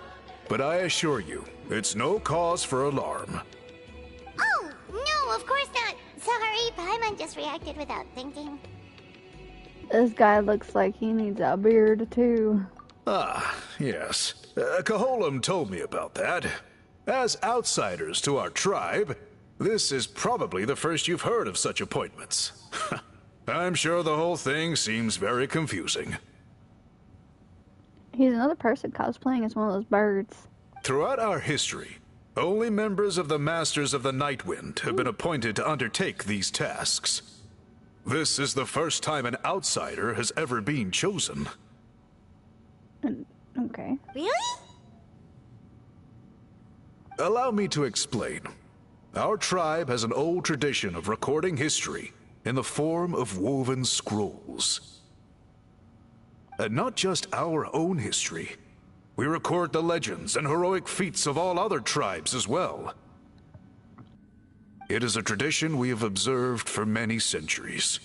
but I assure you, it's no cause for alarm. Oh, no, of course not. Sorry, Paimon just reacted without thinking. This guy looks like he needs a beard, too. Ah, yes. Kaholam told me about that. As outsiders to our tribe, this is probably the first you've heard of such appointments. I'm sure the whole thing seems very confusing. He's another person cosplaying as one of those birds. Throughout our history, only members of the Masters of the Nightwind have been appointed to undertake these tasks. This is the first time an outsider has ever been chosen. Okay. Really? Allow me to explain. Our tribe has an old tradition of recording history in the form of woven scrolls. And not just our own history. We record the legends and heroic feats of all other tribes as well. It is a tradition we have observed for many centuries.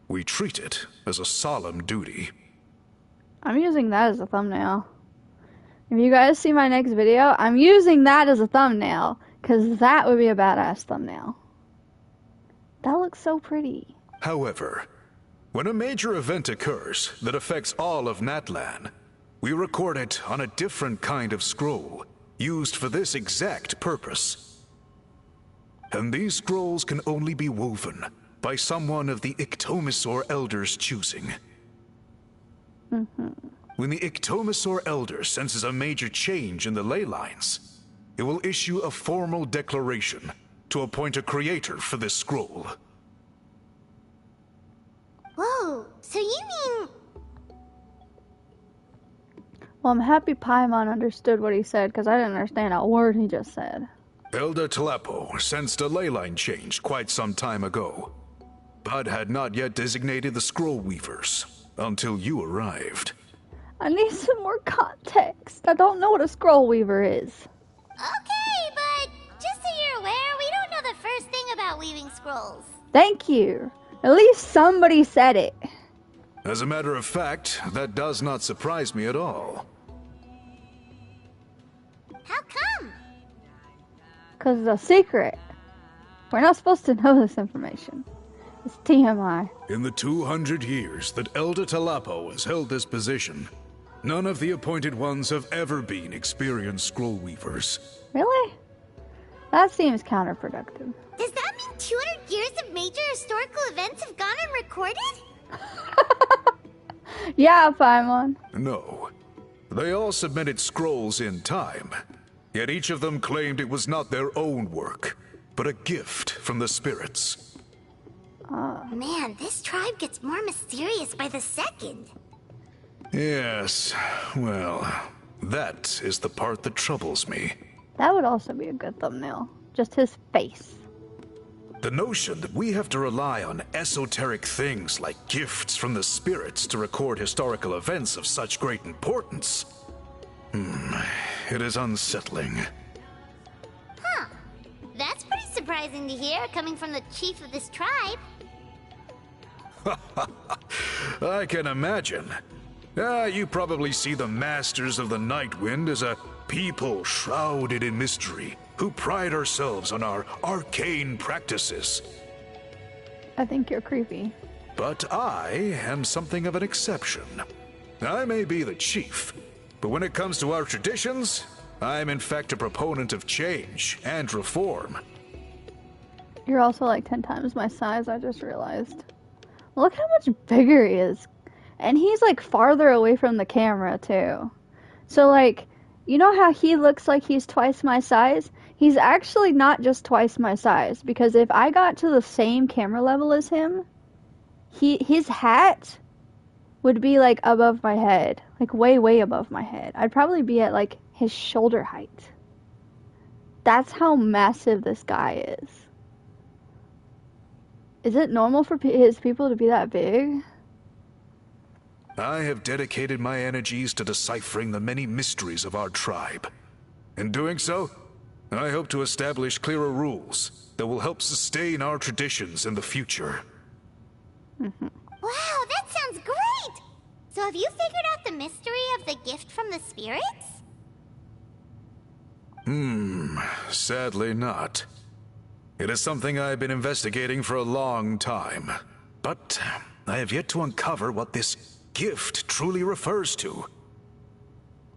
We treat it as a solemn duty. I'm using that as a thumbnail. If you guys see my next video, I'm using that as a thumbnail, because that would be a badass thumbnail. That looks so pretty. However, when a major event occurs that affects all of Natlan, we record it on a different kind of scroll, used for this exact purpose. And these scrolls can only be woven by someone of the Iktomisor Elders' choosing. When the Iktomisor Elder senses a major change in the ley lines, it will issue a formal declaration to appoint a creator for this scroll. Whoa, so you mean... Well, I'm happy Paimon understood what he said, because I didn't understand a word he just said. Elder Talapo sensed a ley line change quite some time ago, but had not yet designated the scroll weavers until you arrived. I need some more context. I don't know what a scroll weaver is. Okay, but just so you're aware, we don't know the first thing about weaving scrolls. Thank you. At least somebody said it. As a matter of fact, that does not surprise me at all. How come? Because it's a secret. We're not supposed to know this information. It's TMI. In the 200 years that Elder Talapo has held this position, none of the appointed ones have ever been experienced scroll weavers. Really? That seems counterproductive. Does that mean 200 years of major historical events have gone unrecorded? Yeah, Paimon. No. They all submitted scrolls in time, yet each of them claimed it was not their own work, but a gift from the spirits. Man, this tribe gets more mysterious by the second. Yes, well, that is the part that troubles me. That would also be a good thumbnail. Just his face. The notion that we have to rely on esoteric things like gifts from the spirits to record historical events of such great importance. it is unsettling. Huh. That's pretty surprising to hear, coming from the chief of this tribe. I can imagine. You probably see the Masters of the Nightwind as a people shrouded in mystery, who pride ourselves on our arcane practices. I think you're creepy. But I am something of an exception. I may be the chief, but when it comes to our traditions, I'm in fact a proponent of change and reform. You're also like 10 times my size, I just realized. Look how much bigger he is. And he's like farther away from the camera too. So like, you know how he looks like he's twice my size? He's actually not just twice my size, because if I got to the same camera level as him, his hat would be like above my head, like way above my head. I'd probably be at like his shoulder height. That's how massive this guy is. Is it normal for his people to be that big? I have dedicated my energies to deciphering the many mysteries of our tribe. In doing so, I hope to establish clearer rules that will help sustain our traditions in the future. Wow, that sounds great! So have you figured out the mystery of the gift from the spirits? Sadly not. It is something I've been investigating for a long time, but I have yet to uncover what this gift truly refers to.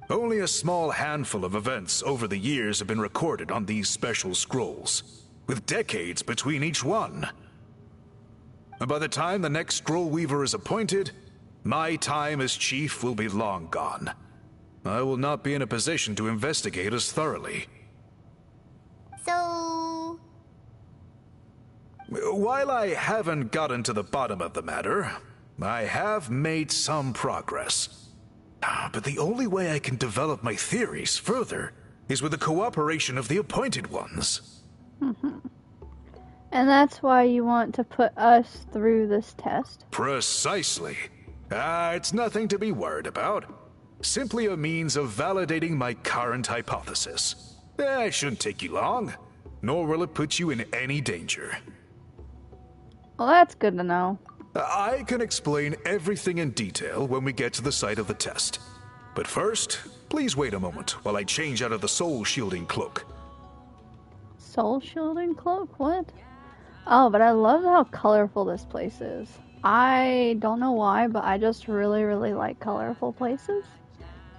Only a small handful of events over the years have been recorded on these special scrolls, with decades between each one. And by the time the next scroll weaver is appointed, my time as chief will be long gone. I will not be in a position to investigate as thoroughly. So... While I haven't gotten to the bottom of the matter, I have made some progress. But the only way I can develop my theories further is with the cooperation of the appointed ones. And that's why you want to put us through this test? Precisely. It's nothing to be worried about. Simply a means of validating my current hypothesis. It shouldn't take you long, nor will it put you in any danger. Well, that's good to know. I can explain everything in detail when we get to the site of the test. But first, please wait a moment while I change out of the soul-shielding cloak. Soul-shielding cloak? What? Oh, but I love how colorful this place is. I don't know why, but I just really like colorful places.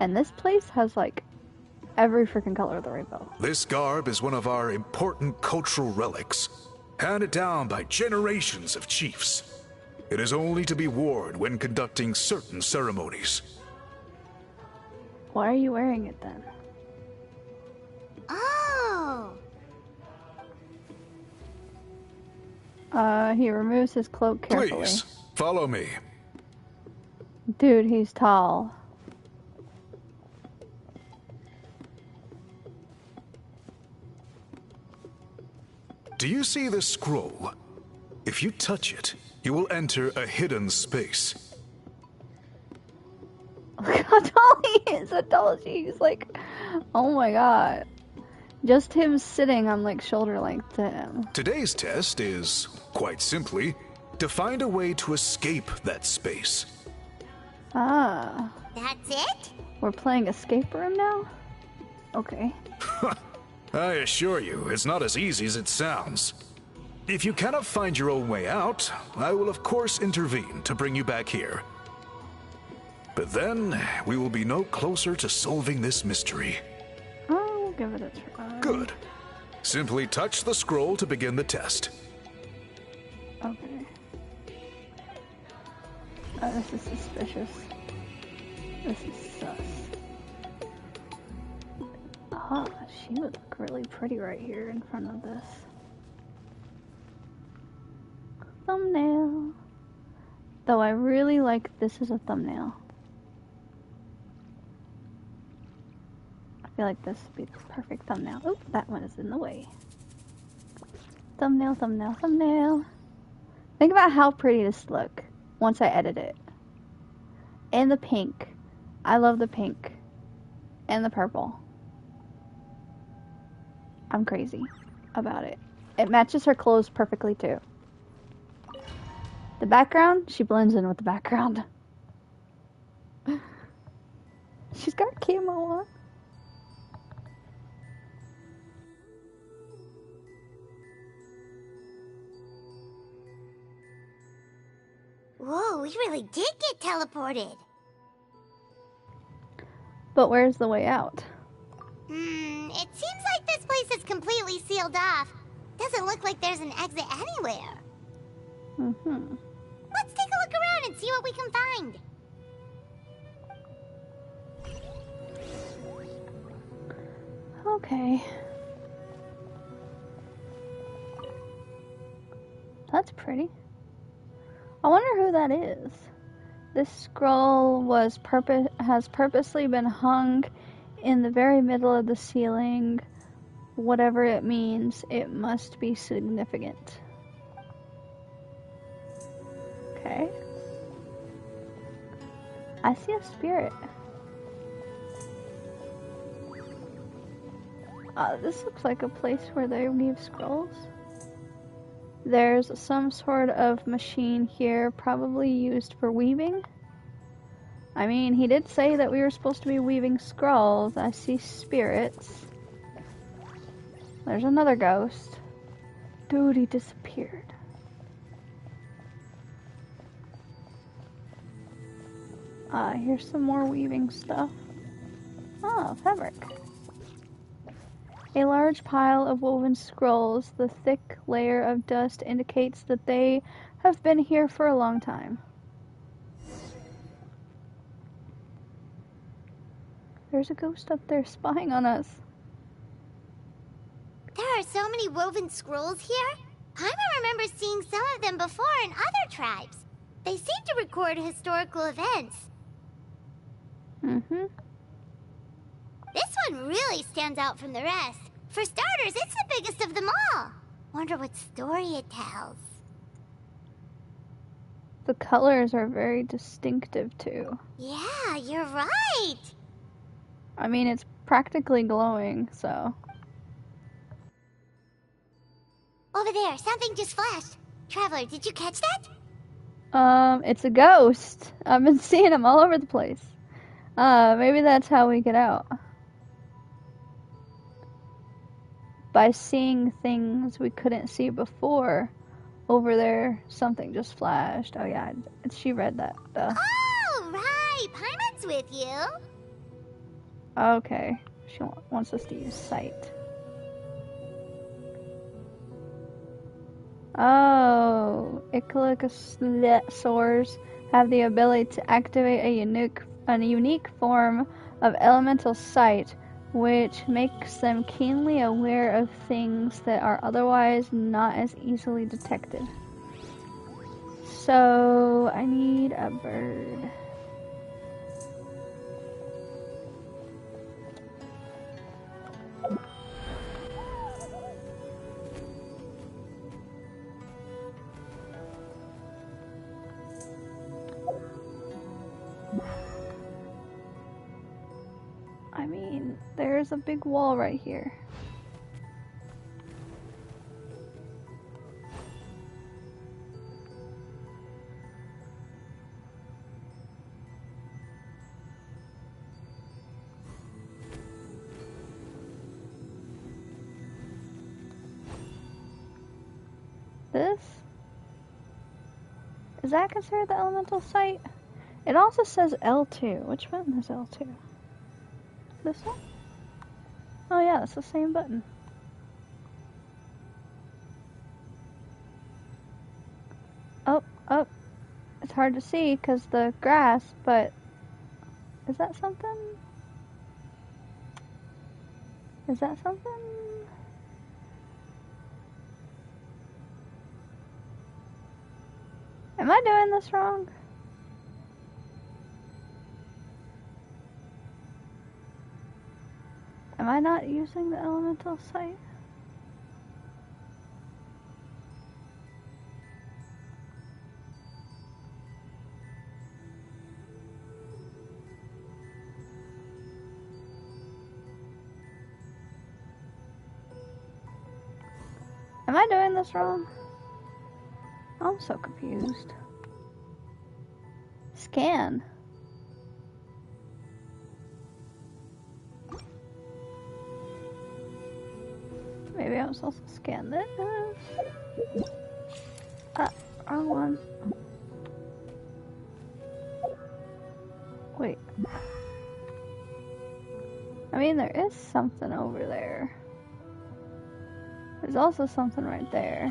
And this place has like every freaking color of the rainbow. This garb is one of our important cultural relics, handed down by generations of chiefs. It is only to be worn when conducting certain ceremonies. Why are you wearing it then? Oh! He removes his cloak carefully. Please, follow me. Dude, he's tall. Do you see this scroll? If you touch it, you will enter a hidden space. Look how tall he is. How tall is he? He's like, oh my god. Just him sitting, I'm like shoulder length to him. Today's test is, quite simply, to find a way to escape that space. Ah. That's it? We're playing escape room now? Okay. I assure you, it's not as easy as it sounds. If you cannot find your own way out, I will of course intervene to bring you back here. But then, we will be no closer to solving this mystery. I'll give it a try. Good. Simply touch the scroll to begin the test. Okay. Oh, this is suspicious. This is sus. Ah, she would look really pretty right here in front of this. Thumbnail. Though I really like this as a thumbnail. I feel like this would be the perfect thumbnail. Oop, that one is in the way. Thumbnail, thumbnail, thumbnail. Think about how pretty this look once I edit it. And the pink. I love the pink. And the purple. I'm crazy about it. It matches her clothes perfectly too. The background, she blends in with the background. She's got camo on. Whoa, we really did get teleported. But where's the way out? It seems like this place is completely sealed off. Doesn't look like there's an exit anywhere. Let's take a look around and see what we can find. Okay. That's pretty. I wonder who that is. This scroll has purposely been hung in the very middle of the ceiling. Whatever it means, it must be significant. Okay. I see a spirit. This looks like a place where they weave scrolls. There's some sort of machine here, probably used for weaving. I mean, he did say that we were supposed to be weaving scrolls. I see spirits. There's another ghost. Dude, he disappeared. Here's some more weaving stuff. Oh, fabric. A large pile of woven scrolls. The thick layer of dust indicates that they have been here for a long time. There's a ghost up there spying on us. There are so many woven scrolls here. Paimon remembers seeing some of them before in other tribes. They seem to record historical events. This one really stands out from the rest. For starters, it's the biggest of them all. Wonder what story it tells. The colors are very distinctive too. Yeah, you're right. I mean, it's practically glowing, so. Over there, something just flashed. Traveler, did you catch that? It's a ghost. I've been seeing them all over the place. Maybe that's how we get out. By seeing things we couldn't see before. Over there, something just flashed. Oh yeah, she read that. Oh, right. Paimon's with you. Okay. She wants us to use sight. Oh, Ichthyosaurs have the ability to activate a unique form of elemental sight, which makes them keenly aware of things that are otherwise not as easily detected. So, I need a bird. I mean, there's a big wall right here. This? Is that considered the elemental site? It also says L2. Which button is L2? This one? Oh yeah, it's the same button. Oh. It's hard to see because the grass, but is that something? Is that something? Am I doing this wrong? Am I not using the elemental site? Am I doing this wrong? I'm so confused. Scan. Maybe I'm supposed to scan this. Wrong one. Wait. I mean, there is something over there. There's also something right there.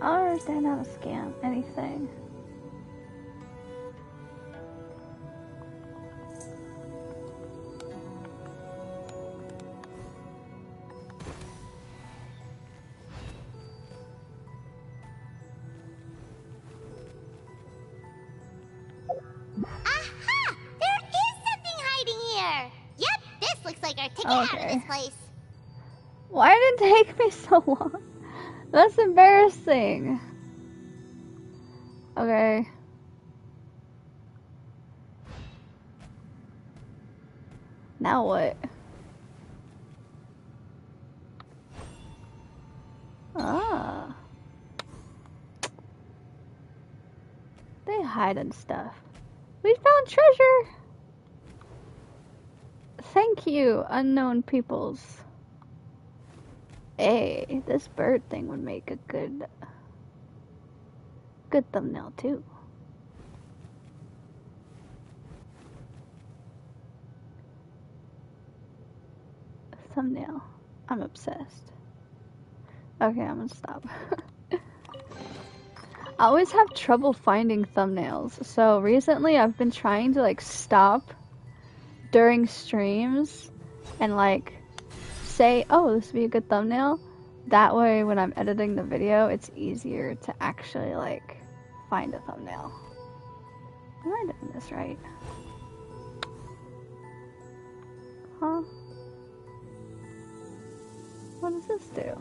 I don't understand how to scan anything. Aha! There is something hiding here! Yep, this looks like our ticket out of this place. Why did it take me so long? That's embarrassing. Okay. Now what? Ah. They hide and stuff. We found treasure! Thank you, unknown peoples. Hey, this bird thing would make a good thumbnail too. Thumbnail. I'm obsessed. Okay, I'm gonna stop. I always have trouble finding thumbnails. So recently I've been trying to like stop during streams and like say, oh, this would be a good thumbnail. That way when I'm editing the video, it's easier to actually like find a thumbnail. Am I doing this right? Huh? What does this do?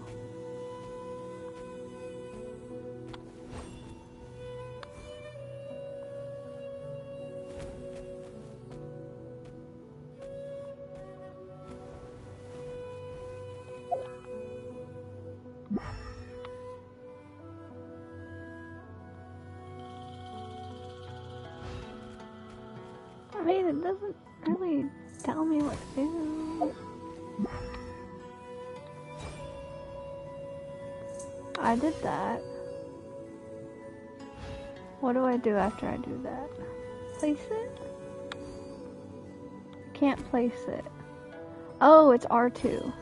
I mean, it doesn't really tell me what to do. I did that. What do I do after I do that? Place it? Can't place it. Oh, it's R2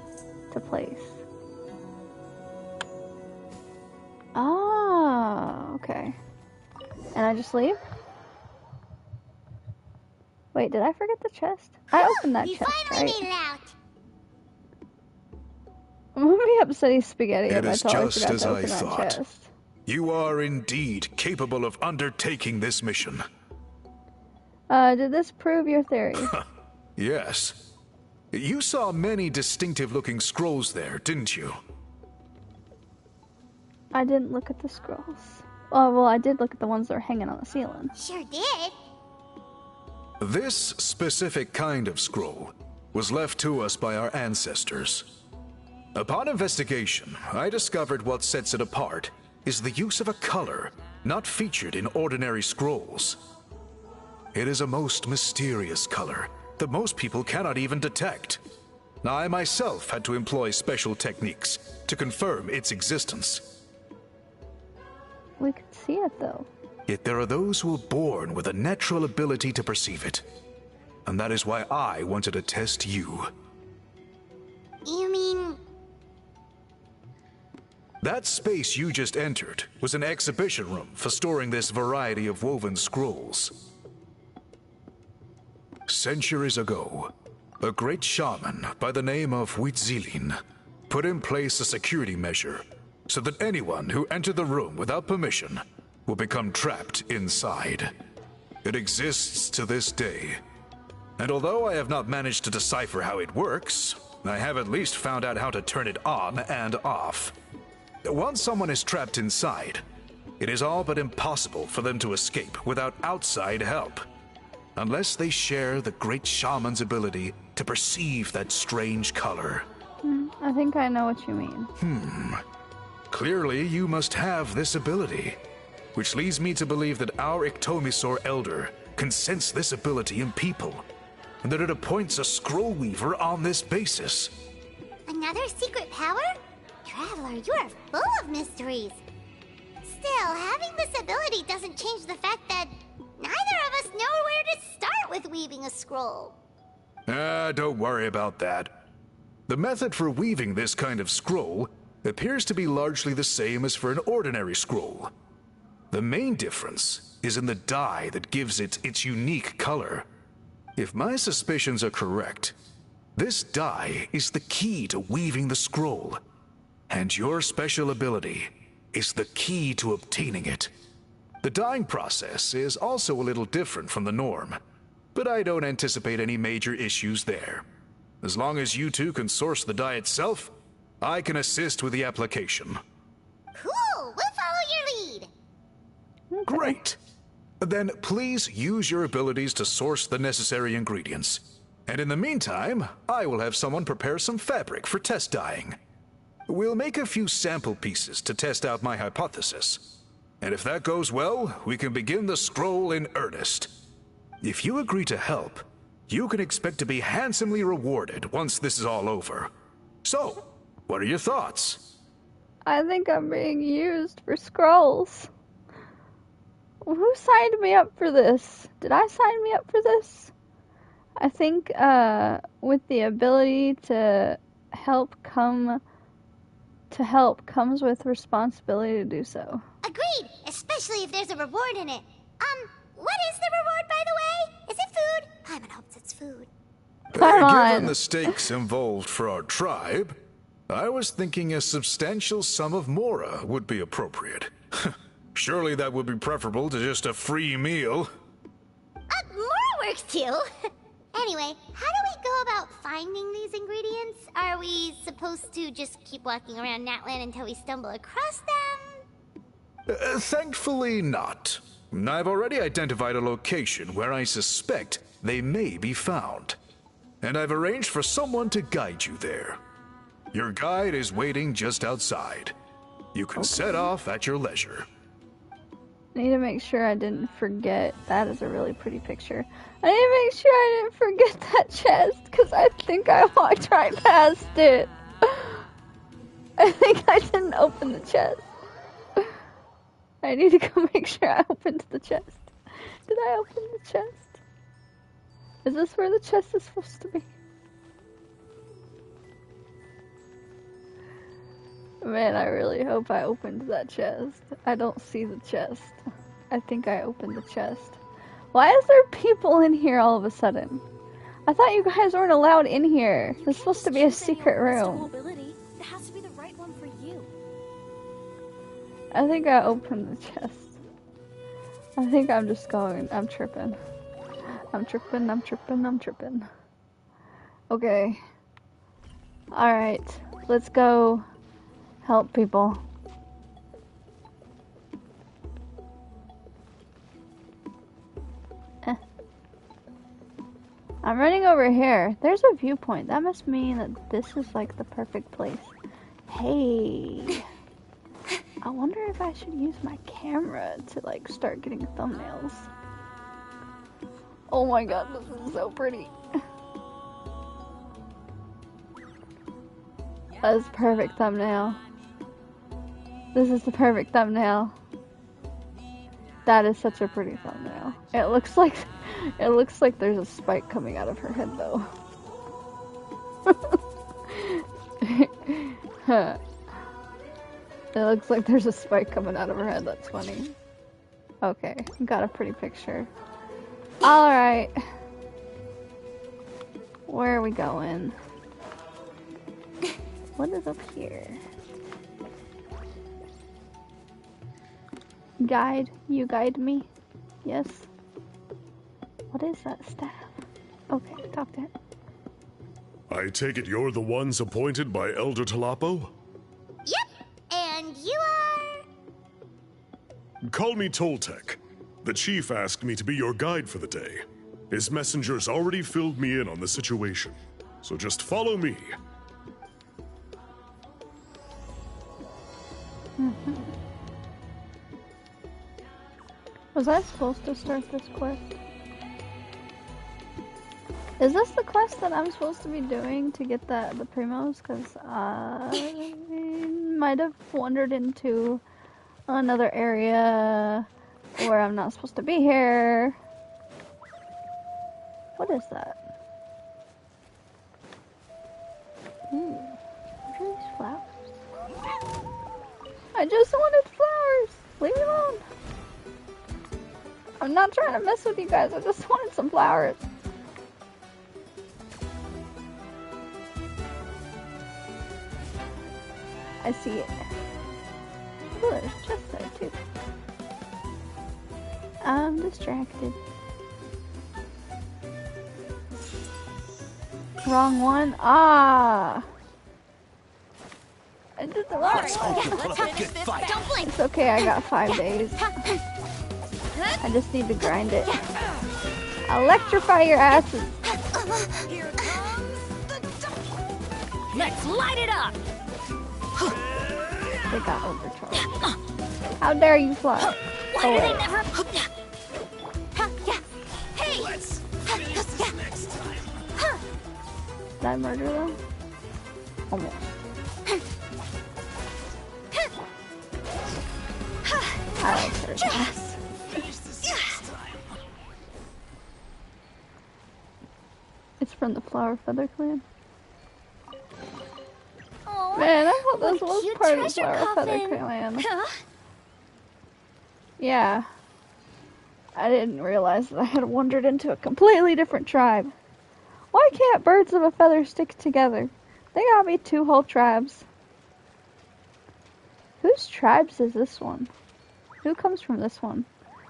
to place. Ah, okay. And I just leave? Wait, did I forget the chest? I opened that chest, right? Made it out. I'm gonna be upsetting Spaghetti It if I is totally just forgot as to I open that thought. chest. You are indeed capable of undertaking this mission. Did this prove your theory? Yes. You saw many distinctive-looking scrolls there, didn't you? I didn't look at the scrolls. Oh, well, I did look at the ones that are hanging on the ceiling. Sure did. This specific kind of scroll was left to us by our ancestors. Upon investigation, I discovered what sets it apart is the use of a color not featured in ordinary scrolls. It is a most mysterious color that most people cannot even detect. Now, I myself had to employ special techniques to confirm its existence. We could see it, though. Yet there are those who are born with a natural ability to perceive it. And that is why I wanted to test you. You mean... That space you just entered was an exhibition room for storing this variety of woven scrolls. Centuries ago, a great shaman by the name of Huitzilin put in place a security measure so that anyone who entered the room without permission will become trapped inside. It exists to this day. And although I have not managed to decipher how it works, I have at least found out how to turn it on and off. Once someone is trapped inside, it is all but impossible for them to escape without outside help. Unless they share the great shaman's ability to perceive that strange color. I think I know what you mean. Clearly, you must have this ability, which leads me to believe that our Ictomisaur Elder can sense this ability in people, and that it appoints a scroll weaver on this basis. Another secret power? Traveler, you are full of mysteries. Still, having this ability doesn't change the fact that neither of us know where to start with weaving a scroll. Don't worry about that. The method for weaving this kind of scroll appears to be largely the same as for an ordinary scroll. The main difference is in the dye that gives it its unique color. If my suspicions are correct, this dye is the key to weaving the scroll, and your special ability is the key to obtaining it. The dyeing process is also a little different from the norm, but I don't anticipate any major issues there. As long as you two can source the dye itself, I can assist with the application. Cool! We'll follow your lead! Great! Then please use your abilities to source the necessary ingredients. And in the meantime, I will have someone prepare some fabric for test dyeing. We'll make a few sample pieces to test out my hypothesis. And if that goes well, we can begin the scroll in earnest. If you agree to help, you can expect to be handsomely rewarded once this is all over. So, what are your thoughts? I think I'm being used for scrolls. Who signed me up for this? Did I sign me up for this? I think with the ability to help comes with responsibility to do so. Agreed, especially if there's a reward in it. What is the reward, by the way? Is it food? Paimon hopes it's food. Given the stakes involved for our tribe, I was thinking a substantial sum of mora would be appropriate. Surely that would be preferable to just a free meal. Mora works too. Anyway, how do we go about finding these ingredients? Are we supposed to just keep walking around Natlan until we stumble across them? Thankfully not. I've already identified a location where I suspect they may be found. And I've arranged for someone to guide you there. Your guide is waiting just outside. You can set off at your leisure. I need to make sure I didn't forget. That is a really pretty picture. I need to make sure I didn't forget that chest, because I think I walked right past it. I think I didn't open the chest. I need to go make sure I opened the chest. Did I open the chest? Is this where the chest is supposed to be? Man, I really hope I opened that chest. I don't see the chest. I think I opened the chest. Why is there people in here all of a sudden? I thought you guys weren't allowed in here. This is supposed to be a secret room. It has to be the right one for you. I think I opened the chest. I think I'm just going. I'm tripping. I'm tripping. Okay. Alright. Let's go help people. I'm running over here. There's a viewpoint. That must mean that this is like the perfect place. Hey. I wonder if I should use my camera to like start getting thumbnails. Oh my god, this is so pretty. That's a perfect thumbnail. This is the perfect thumbnail. That is such a pretty thumbnail. It looks like there's a spike coming out of her head though. It looks like there's a spike coming out of her head. That's funny. Okay, got a pretty picture. Alright. Where are we going? What is up here? Guide? You guide me? Yes? What is that staff? Okay, talk to him. I take it you're the ones appointed by Elder Talapo? Yep, and Call me Toltec. The chief asked me to be your guide for the day. His messengers already filled me in on the situation, so just follow me. Was I supposed to start this quest? Is this the quest that I'm supposed to be doing to get the primos? Because I might have wandered into another area where I'm not supposed to be here. What is that? What are these flowers? I just wanted flowers! Leave me alone! I'm not trying to mess with you guys, I just wanted some flowers. I see it. Oh, there's just there too. I'm distracted. Wrong one. Ah! I did the wrong one. It's okay, I got 5 days. I just need to grind it. Electrify your asses. Let's light it up. They got overcharged. How dare you fly? Why do they never? Hey! Let's finish this next time. Did I murder them? Almost. I like her. Yes. Finish this next time. It's from the Flower Feather Clan. Man, I thought this was part of the Flower Feather Clan. Yeah. I didn't realize that I had wandered into a completely different tribe. Why can't birds of a feather stick together? They gotta be 2 whole tribes. Whose tribes is this one? Who comes from this one?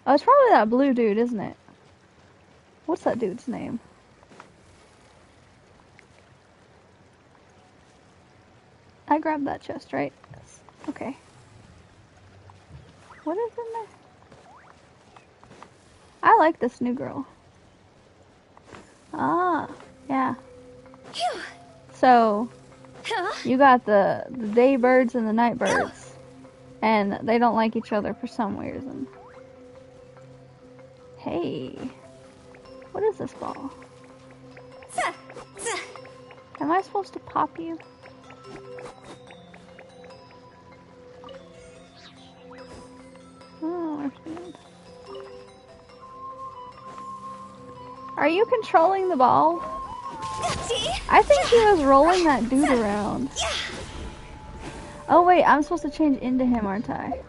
Oh, it's probably that blue dude, isn't it? What's that dude's name? I grabbed that chest, right? Yes. Okay. What is in there? I like this new girl. Ah, yeah. So, you got the day birds and the night birds. And they don't like each other for some reason. Hey. What is this ball? Am I supposed to pop you? I don't understand. Are you controlling the ball? I think he was rolling that dude around. Oh wait, I'm supposed to change into him, aren't I?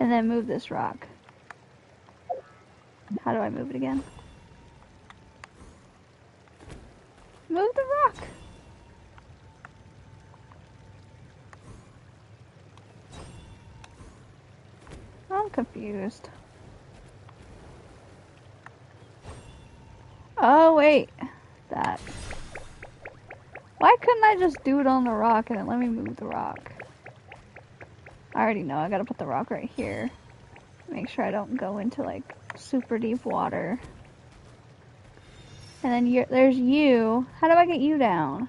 And then move this rock. How do I move it again? Move the rock! I'm confused. Oh wait, that. Why couldn't I just do it on the rock and then let me move the rock? I already know, I gotta put the rock right here. Make sure I don't go into like super deep water. And then there's you. How do I get you down?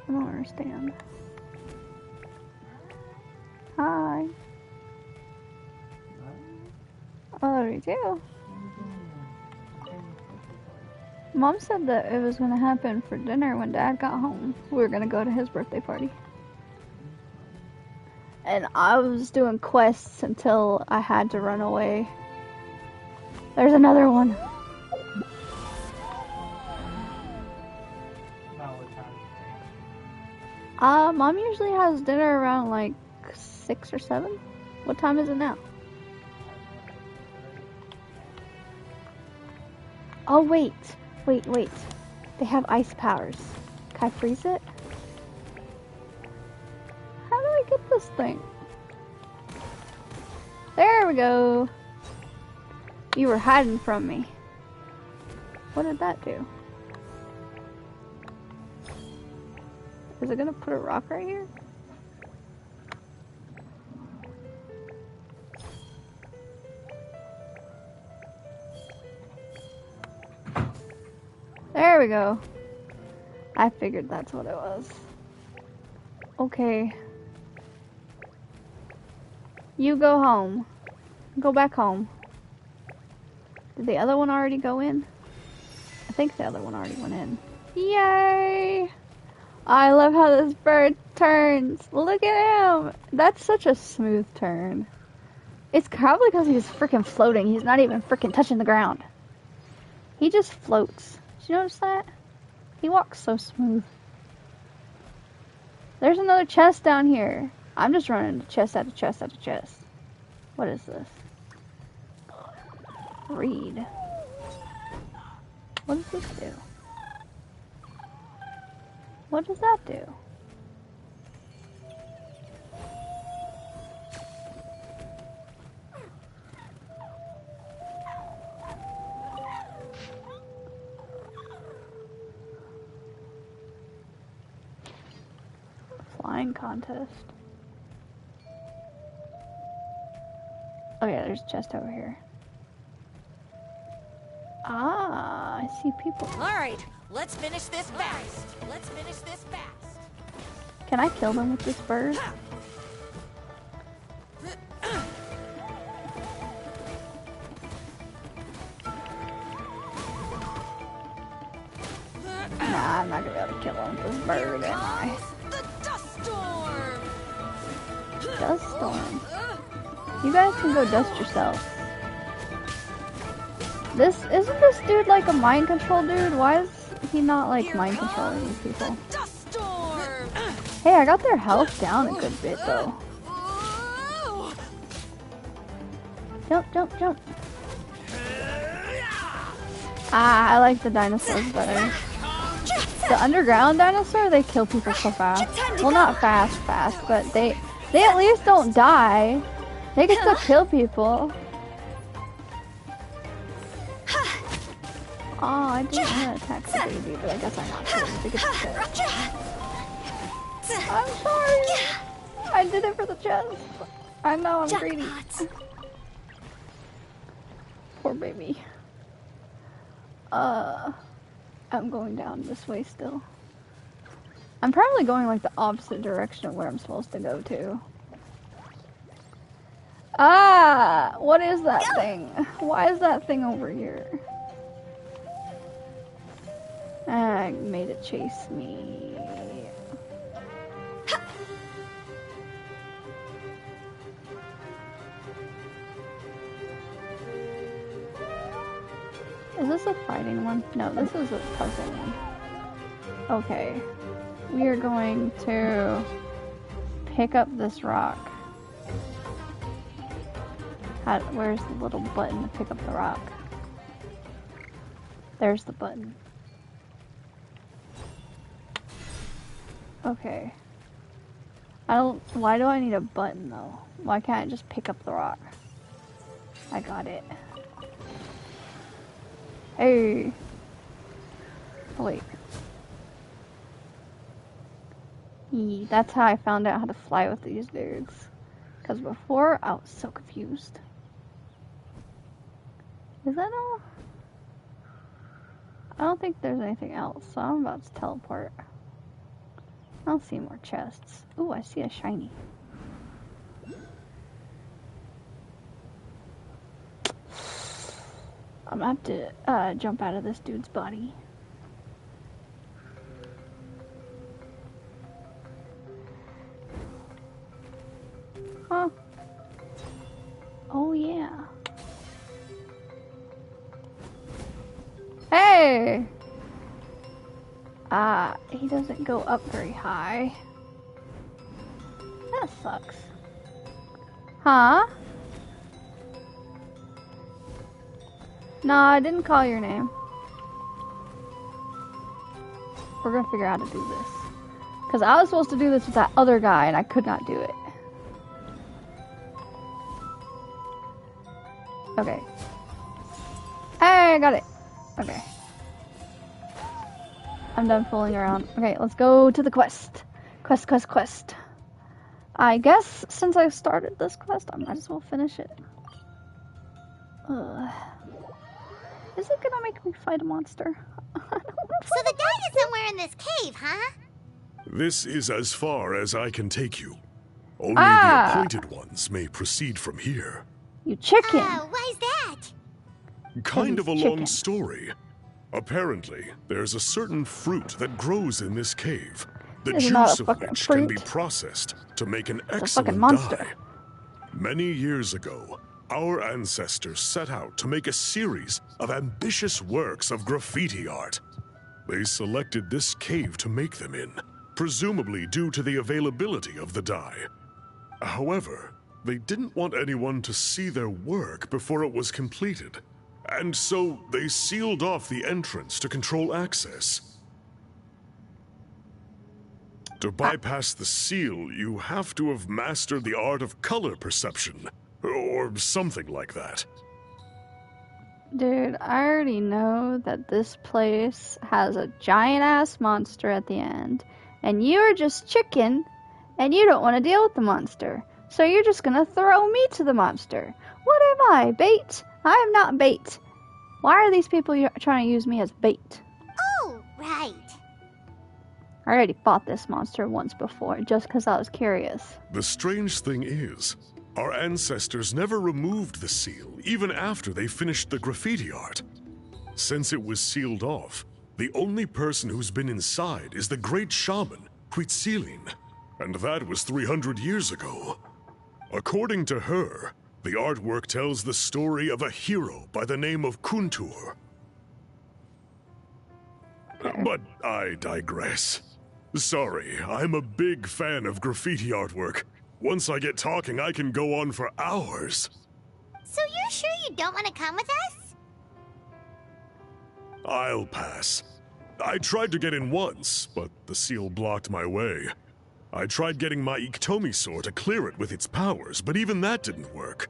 I don't understand. Hi. Oh, we do. Mom said that it was going to happen for dinner when Dad got home. We were going to go to his birthday party. And I was doing quests until I had to run away. There's another one. Mom usually has dinner around like 6 or 7. What time is it now? Oh wait. Wait. They have ice powers. Can I freeze it? How do I get this thing? There we go. You were hiding from me. What did that do? Is it gonna put a rock right here? There we go. I figured that's what it was. Okay. You go home. Go back home. Did the other one already go in? I think the other one already went in. Yay! I love how this bird turns. Look at him! That's such a smooth turn. It's probably because he's freaking floating. He's not even freaking touching the ground. He just floats. Did you notice that? He walks so smooth. There's another chest down here. I'm just running chest after chest after chest. What is this? Read. What does this do? What does that do? Flying contest. Oh yeah, there's a chest over here. Ah, I see people. Alright, let's finish this fast. Let's finish this fast. Can I kill them with this bird? Nah, I'm not gonna be able to kill him with this bird, am I? The dust storm! Dust storm. You guys can go dust yourself. Isn't this dude like a mind control dude? Why is he not like mind controlling these people? Hey, I got their health down a good bit though. Jump, jump, jump. Ah, I like the dinosaurs better. The underground dinosaur, they kill people so fast. Well, not fast, but they at least don't die. They can still kill people. Oh, I didn't want to attack the baby, but I guess I'm not supposed to get the chest. I'm sorry. I did it for the chest. I know, I'm greedy. Poor baby. I'm going down this way still. I'm probably going like the opposite direction of where I'm supposed to go to. Ah! What is that thing? Why is that thing over here? I made it chase me. Is this a fighting one? No, this is a puzzle one. Okay. We are going to pick up this rock. Where's the little button to pick up the rock? There's the button. Okay. Why do I need a button though? Why can't I just pick up the rock? I got it. Hey. Oh, wait. That's how I found out how to fly with these dudes. Because before, I was so confused. Is that all? I don't think there's anything else, so I'm about to teleport. I don't see more chests. Ooh, I see a shiny. I'm gonna have to jump out of this dude's body. Huh. Oh yeah. Hey! He doesn't go up very high. That sucks. Huh? No, I didn't call your name. We're gonna figure out how to do this. Because I was supposed to do this with that other guy and I could not do it. Okay. Yay, I got it. Okay. I'm done fooling around. Okay, let's go to the quest. Quest. I guess since I started this quest, I might as well finish it. Is it gonna make me fight a monster? So the dye is somewhere in this cave, huh? This is as far as I can take you. Only the appointed ones may proceed from here. You chicken! Why's that? Kind of a long story. Apparently, there's a certain fruit that grows in this cave. The juice of which can be processed to make an excellent dye. Many years ago, our ancestors set out to make a series of ambitious works of graffiti art. They selected this cave to make them in, presumably due to the availability of the dye. However, they didn't want anyone to see their work before it was completed, and so they sealed off the entrance to control access. To bypass the seal, you have to have mastered the art of color perception, or something like that. Dude, I already know that this place has a giant-ass monster at the end, and you're just chicken, and you don't want to deal with the monster, so you're just gonna throw me to the monster. What am I, bait? I am not bait. Why are these people trying to use me as bait? Oh, right. I already fought this monster once before, just because I was curious. The strange thing is, our ancestors never removed the seal, even after they finished the graffiti art. Since it was sealed off, the only person who's been inside is the great shaman, Huitzilin, and that was 300 years ago. According to her, the artwork tells the story of a hero by the name of Kuntur. But I digress. Sorry, I'm a big fan of graffiti artwork. Once I get talking, I can go on for hours. So you're sure you don't want to come with us? I'll pass. I tried to get in once, but the seal blocked my way. I tried getting my Iktomi to clear it with its powers, but even that didn't work.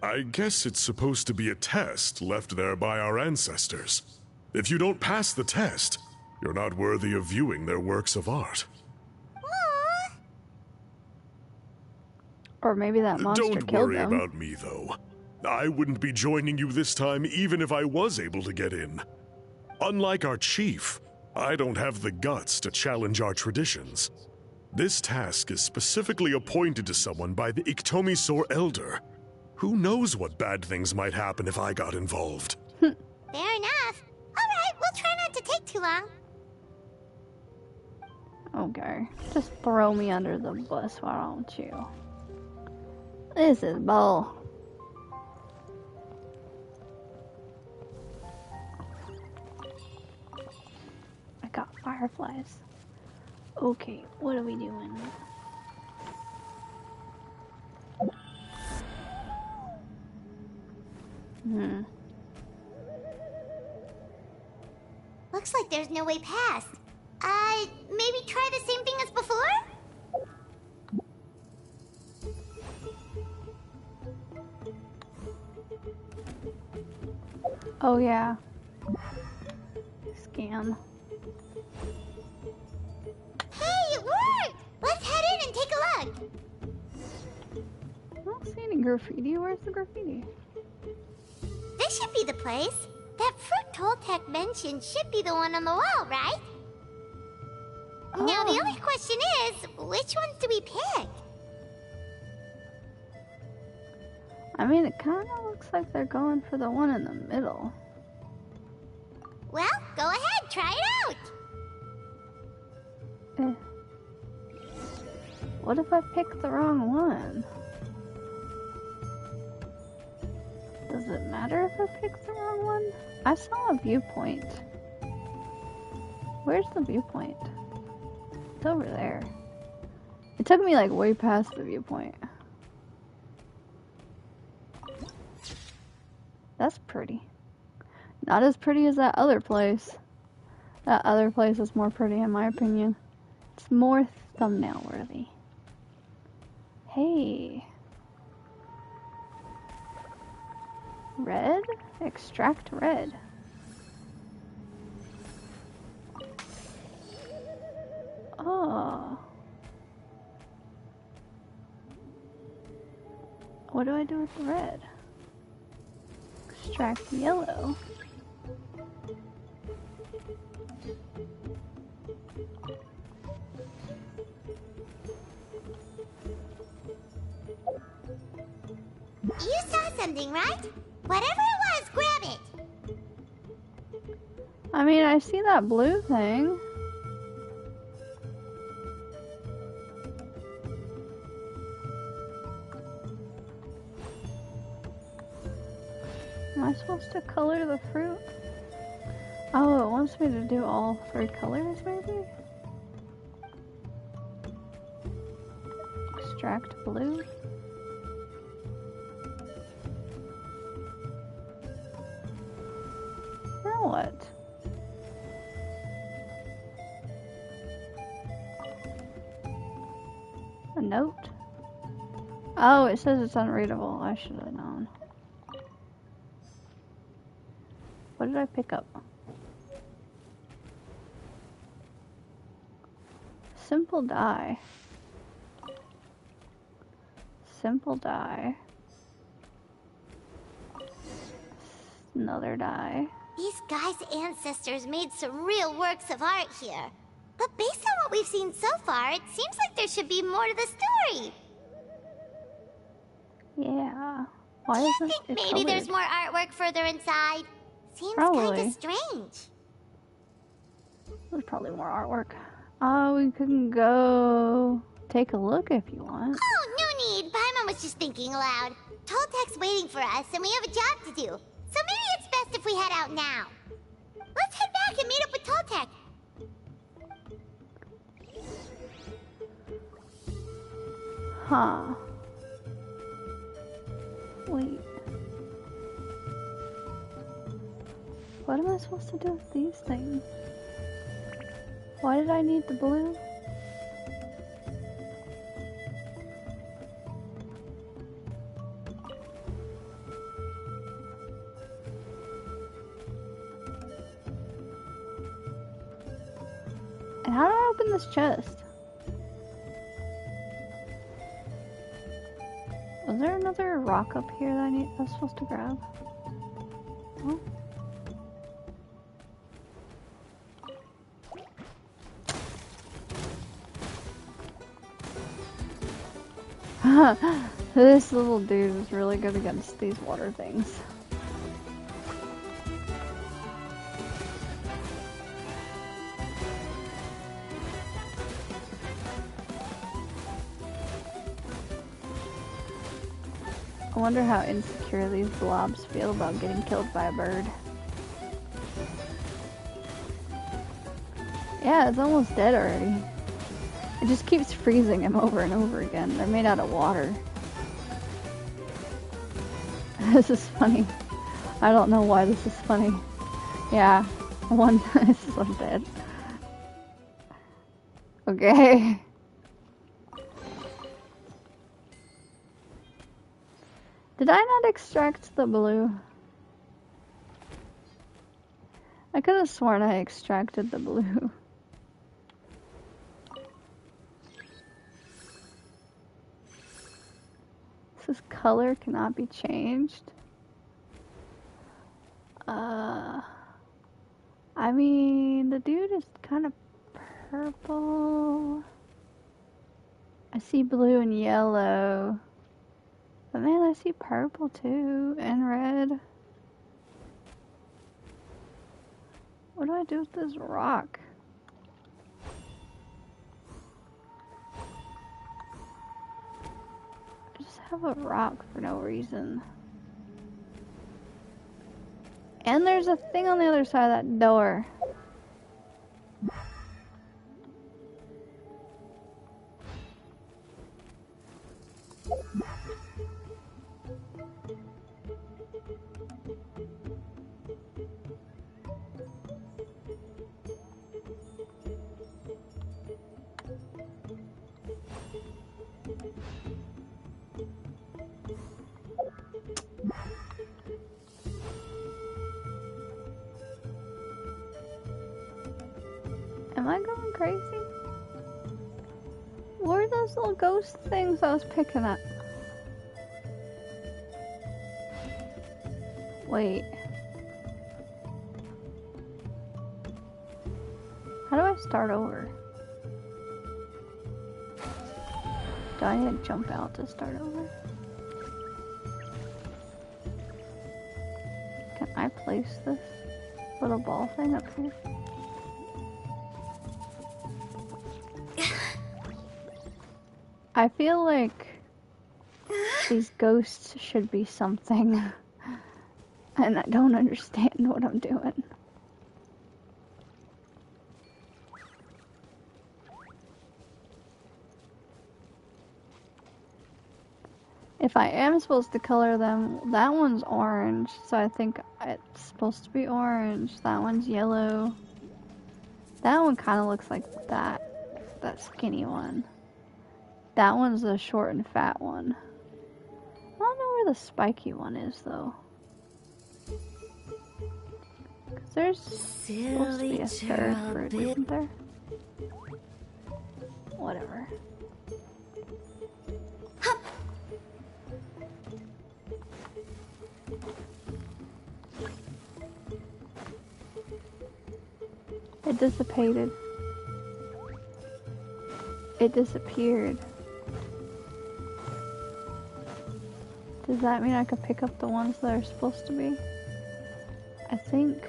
I guess it's supposed to be a test left there by our ancestors. If you don't pass the test, you're not worthy of viewing their works of art. Aww. Or maybe that monster Don't killed worry them. about me, though. I wouldn't be joining you this time even if I was able to get in. Unlike our chief, I don't have the guts to challenge our traditions. This task is specifically appointed to someone by the Iktomi Elder. Who knows what bad things might happen if I got involved? Fair enough. Alright, we'll try not to take too long. Okay, just throw me under the bus, why don't you? This is bull. I got fireflies. Okay, what are we doing? Looks like there's no way past. Maybe try the same thing as before? Oh yeah. Scam. Hey, it worked! Let's head in and take a look. I don't see any graffiti. Where's the graffiti? This should be the place. That fruit Toltec mentioned should be the one on the wall, right? Now the only question is, which ones do we pick? I mean, it kind of looks like they're going for the one in the middle. Well, go ahead, try it out. What if I pick the wrong one? Does it matter if I pick the wrong one? I saw a viewpoint. Where's the viewpoint? It's over there. It took me like way past the viewpoint. That's pretty. Not as pretty as that other place. That other place is more pretty in my opinion. It's more thumbnail worthy. Hey. Red? Extract red. Oh. What do I do with the red? Extract yellow. You saw something, right? Whatever it was, grab it! I mean, I see that blue thing. Am I supposed to color the fruit? Oh, it wants me to do all 3 colors, maybe? Extract blue. Now what? A note? Oh, it says it's unreadable. I should have known. What did I pick up? Simple dye. Simple dye. Another dye. These guys' ancestors made some real works of art here. But based on what we've seen so far, it seems like there should be more to the story. Yeah. Why Do you isn't think it maybe colored? there's more artwork further inside? Seems Probably. kinda strange. There's probably more artwork. Oh, we can go take a look if you want. Oh, no need. Paimon was just thinking aloud. Toltek's waiting for us, and we have a job to do. So maybe it's best if we head out now. Let's head back and meet up with Toltek. Huh. Wait. What am I supposed to do with these things? Why did I need the blue? And how do I open this chest? Was there another rock up here that I was supposed to grab? Oh. This little dude is really good against these water things. I wonder how insecure these blobs feel about getting killed by a bird. Yeah, it's almost dead already. It just keeps freezing him over and over again. They're made out of water. This is funny. I don't know why this is funny. Yeah, this is dead. Okay. Did I not extract the blue? I could have sworn I extracted the blue. This color cannot be changed. I mean, the dude is kind of purple. I see blue and yellow. But man, I see purple too, and red. What do I do with this rock? I just have a rock for no reason. And there's a thing on the other side of that door. crazy? What are those little ghost things I was picking up? Wait. How do I start over? Do I need to jump out to start over? Can I place this little ball thing up here? I feel like these ghosts should be something, and I don't understand what I'm doing. If I am supposed to color them, that one's orange, so I think it's supposed to be orange. That one's yellow. That one kind of looks like that skinny one. That one's the short and fat one. I don't know where the spiky one is, though. 'Cause there's supposed to be a third fruit, isn't there? Whatever. It dissipated. It disappeared. Does that mean I could pick up the ones that are supposed to be? I think...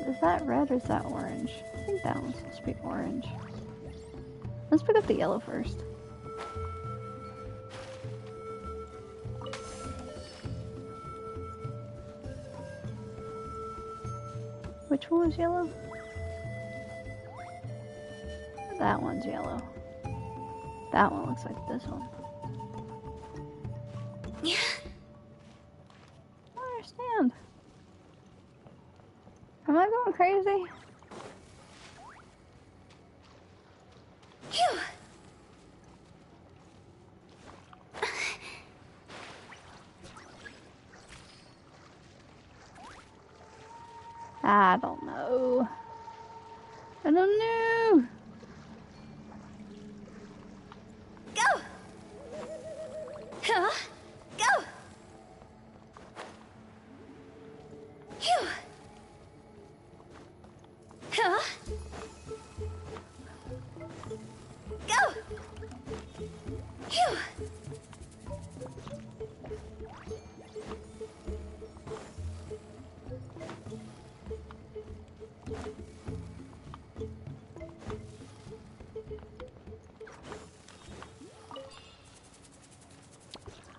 Is that red or is that orange? I think that one's supposed to be orange. Let's pick up the yellow first. Which one was yellow? That one's yellow. That one looks like this one. Yeah. I don't understand. Am I going crazy? Phew. I don't know. I don't know. Go. Huh? Go. Phew. Huh? Go. Phew.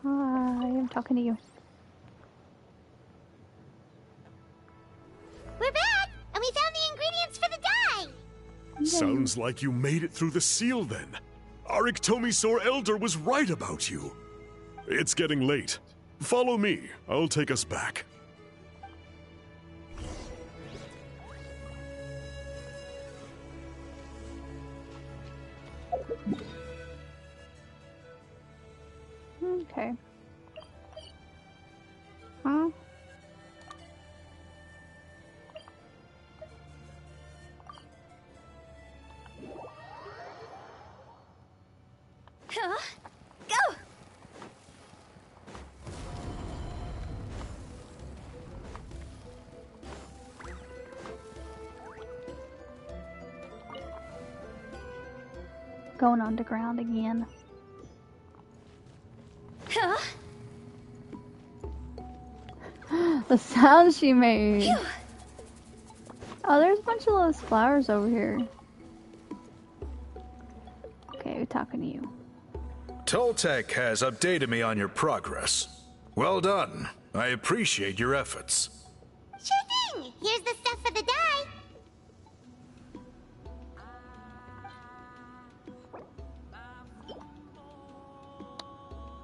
Hi, I'm talking to you. We're back, and we found the ingredients for the dye. Sounds like you made it through the seal then. Our Iktomisaur Elder was right about you. It's getting late. Follow me. I'll take us back. Okay. Huh? Huh? Go. Going underground again. Huh? The sound she made. Phew. Oh, there's a bunch of those flowers over here. Okay, we're talking to you. Toltec has updated me on your progress. Well done. I appreciate your efforts. Sure thing. Here's the stuff for the dye.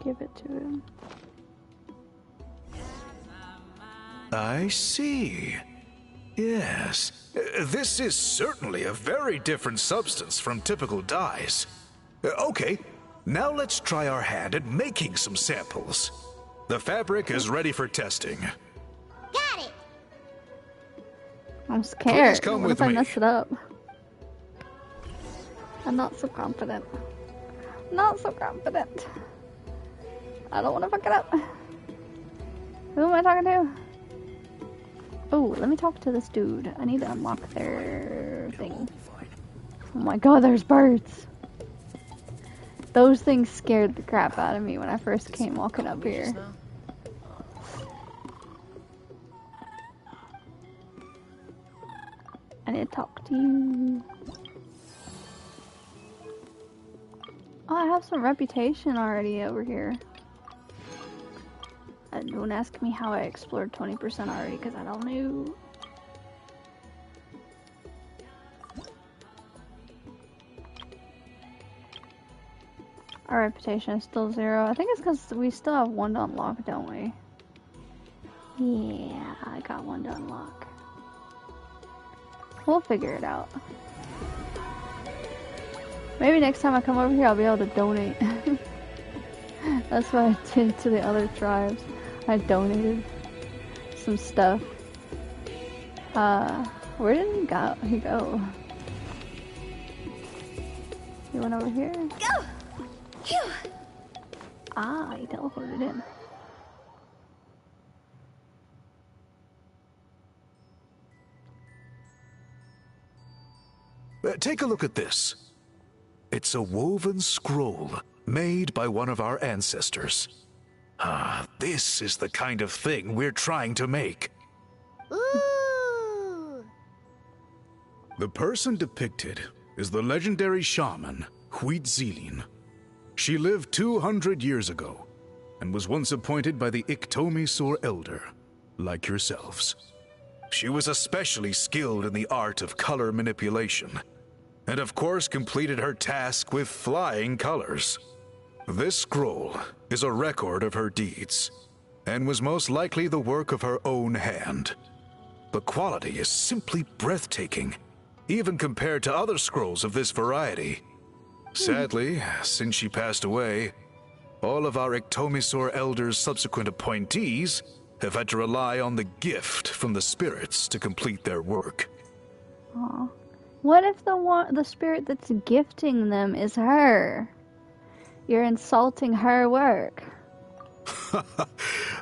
Give it to him. I see. Yes. This is certainly a very different substance from typical dyes. Okay, now let's try our hand at making some samples. The fabric is ready for testing. Got it. I'm scared. Please come what with if I me. mess it up? I'm not so confident. Not so confident. I don't want to fuck it up. Who am I talking to? Oh, let me talk to this dude. I need to unlock their thing. Oh my god, there's birds. Those things scared the crap out of me when I first came walking up here. I need to talk to you. Oh, I have some reputation already over here. Don't ask me how I explored 20% already, because I don't know. Our reputation is still 0. I think it's because we still have 1 to unlock, don't we? Yeah, I got 1 to unlock. We'll figure it out. Maybe next time I come over here, I'll be able to donate. That's what I did to the other tribes. I donated some stuff. Where did he go? He went over here? Go! Phew. Ah, he teleported in. Take a look at this. It's a woven scroll made by one of our ancestors. Ah, this is the kind of thing we're trying to make. Ooh. The person depicted is the legendary shaman, Huitzilin. She lived 200 years ago, and was once appointed by the Iktomisor Elder, like yourselves. She was especially skilled in the art of color manipulation, and of course completed her task with flying colors. This scroll is a record of her deeds, and was most likely the work of her own hand. The quality is simply breathtaking, even compared to other scrolls of this variety. Sadly, since she passed away, all of our Iktomisor Elder's subsequent appointees have had to rely on the gift from the spirits to complete their work. Aw. What if the spirit that's gifting them is her? You're insulting her work.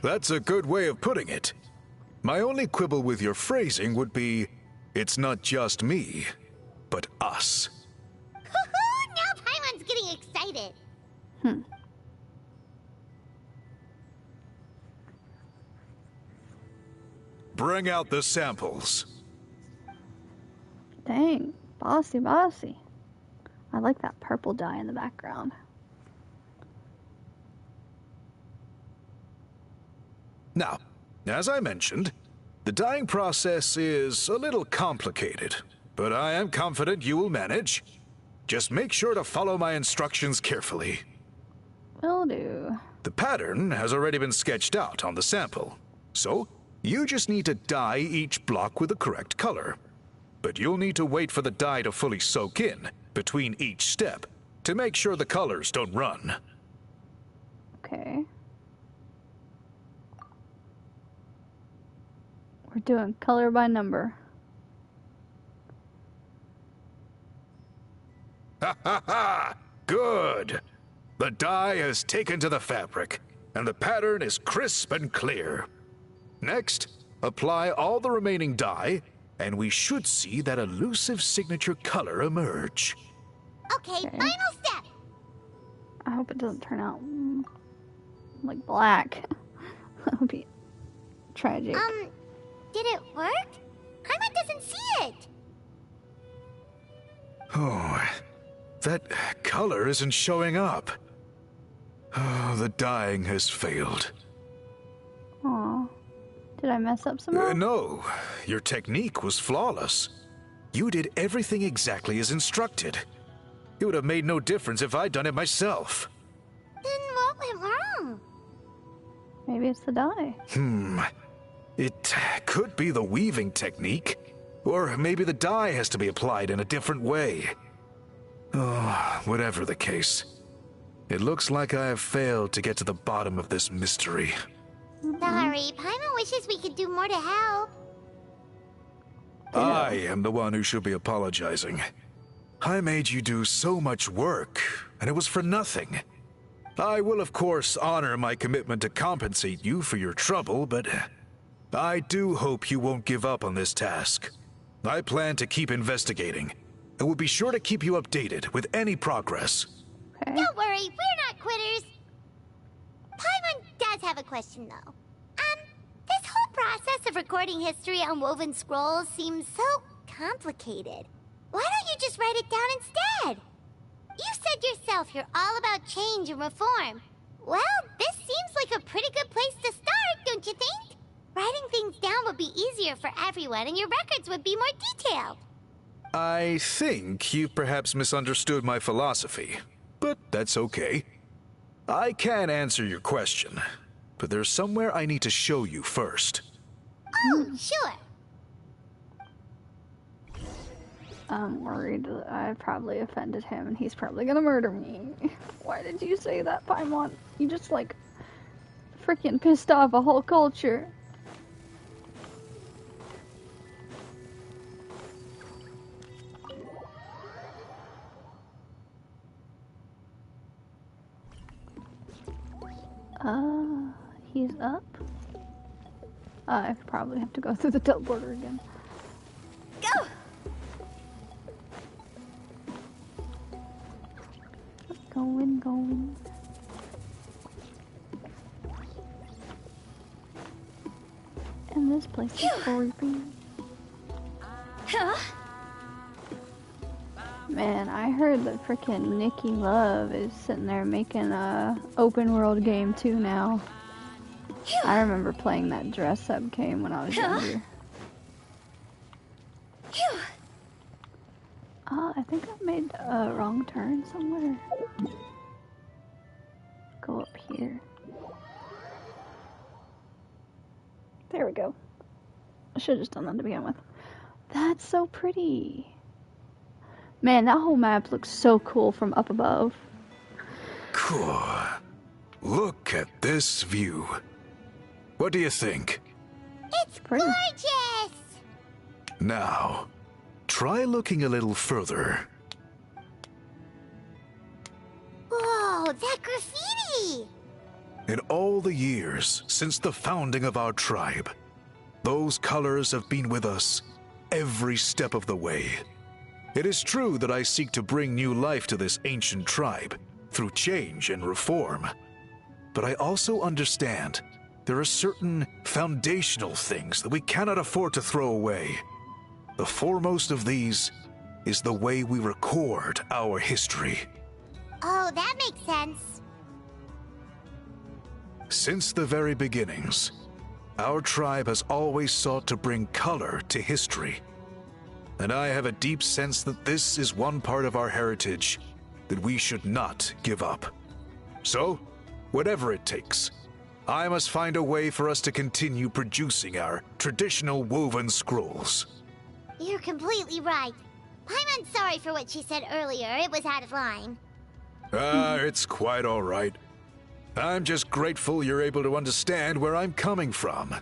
That's a good way of putting it. My only quibble with your phrasing would be, it's not just me, but us. Now Paimon's getting excited. Bring out the samples. Dang, bossy, bossy. I like that purple dye in the background. Now, as I mentioned, the dyeing process is a little complicated, but I am confident you will manage. Just make sure to follow my instructions carefully. Will do. The pattern has already been sketched out on the sample, so you just need to dye each block with the correct color. But you'll need to wait for the dye to fully soak in between each step to make sure the colors don't run. Okay. We're doing color by number. Ha ha ha! Good! The dye has taken to the fabric, and the pattern is crisp and clear. Next, apply all the remaining dye, and we should see that elusive signature color emerge. Okay, final step. I hope it doesn't turn out like black. That would be tragic. Did it work? Paimon doesn't see it. Oh, that color isn't showing up. Oh, the dyeing has failed. Aw. Did I mess up somehow? No, your technique was flawless. You did everything exactly as instructed. It would have made no difference if I'd done it myself. Then what went wrong? Maybe it's the dye. It could be the weaving technique, or maybe the dye has to be applied in a different way. Oh, whatever the case. It looks like I have failed to get to the bottom of this mystery. Sorry, Paimon wishes we could do more to help. I am the one who should be apologizing. I made you do so much work, and it was for nothing. I will, of course, honor my commitment to compensate you for your trouble, but I do hope you won't give up on this task. I plan to keep investigating, and will be sure to keep you updated with any progress. Okay. Don't worry, we're not quitters. Paimon does have a question, though. This whole process of recording history on woven scrolls seems so complicated. Why don't you just write it down instead? You said yourself you're all about change and reform. Well, this seems like a pretty good place to start, don't you think? Writing things down would be easier for everyone, and your records would be more detailed. I think you perhaps misunderstood my philosophy, but that's okay. I can answer your question, but there's somewhere I need to show you first. Oh, sure. I'm worried that I probably offended him and he's probably gonna murder me. Why did you say that, Paimon? You just, like, freaking pissed off a whole culture. He's up? I probably have to go through the teleporter again. Go! Going. And this place is creepy. Man, I heard that frickin' Nikki Love is sitting there making a open world game too now. I remember playing that dress up game when I was younger. I think I made a wrong turn somewhere. Go up here. There we go. I should have just done that to begin with. That's so pretty. Man, that whole map looks so cool from up above. Cool. Look at this view. What do you think? It's gorgeous! Now, try looking a little further. Whoa, that graffiti! In all the years since the founding of our tribe, those colors have been with us every step of the way. It is true that I seek to bring new life to this ancient tribe through change and reform. But I also understand there are certain foundational things that we cannot afford to throw away. The foremost of these is the way we record our history. Oh, that makes sense. Since the very beginnings, our tribe has always sought to bring color to history. And I have a deep sense that this is one part of our heritage that we should not give up. So, whatever it takes, I must find a way for us to continue producing our traditional woven scrolls. You're completely right. Paimon's sorry for what she said earlier. It was out of line. It's quite all right. I'm just grateful you're able to understand where I'm coming from.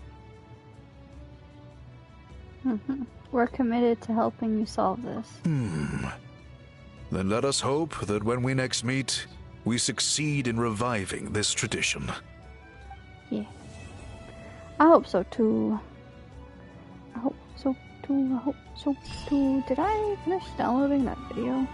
We're committed to helping you solve this. Then let us hope that when we next meet, we succeed in reviving this tradition. Yeah. I hope so too. I hope so too. Did I finish downloading that video?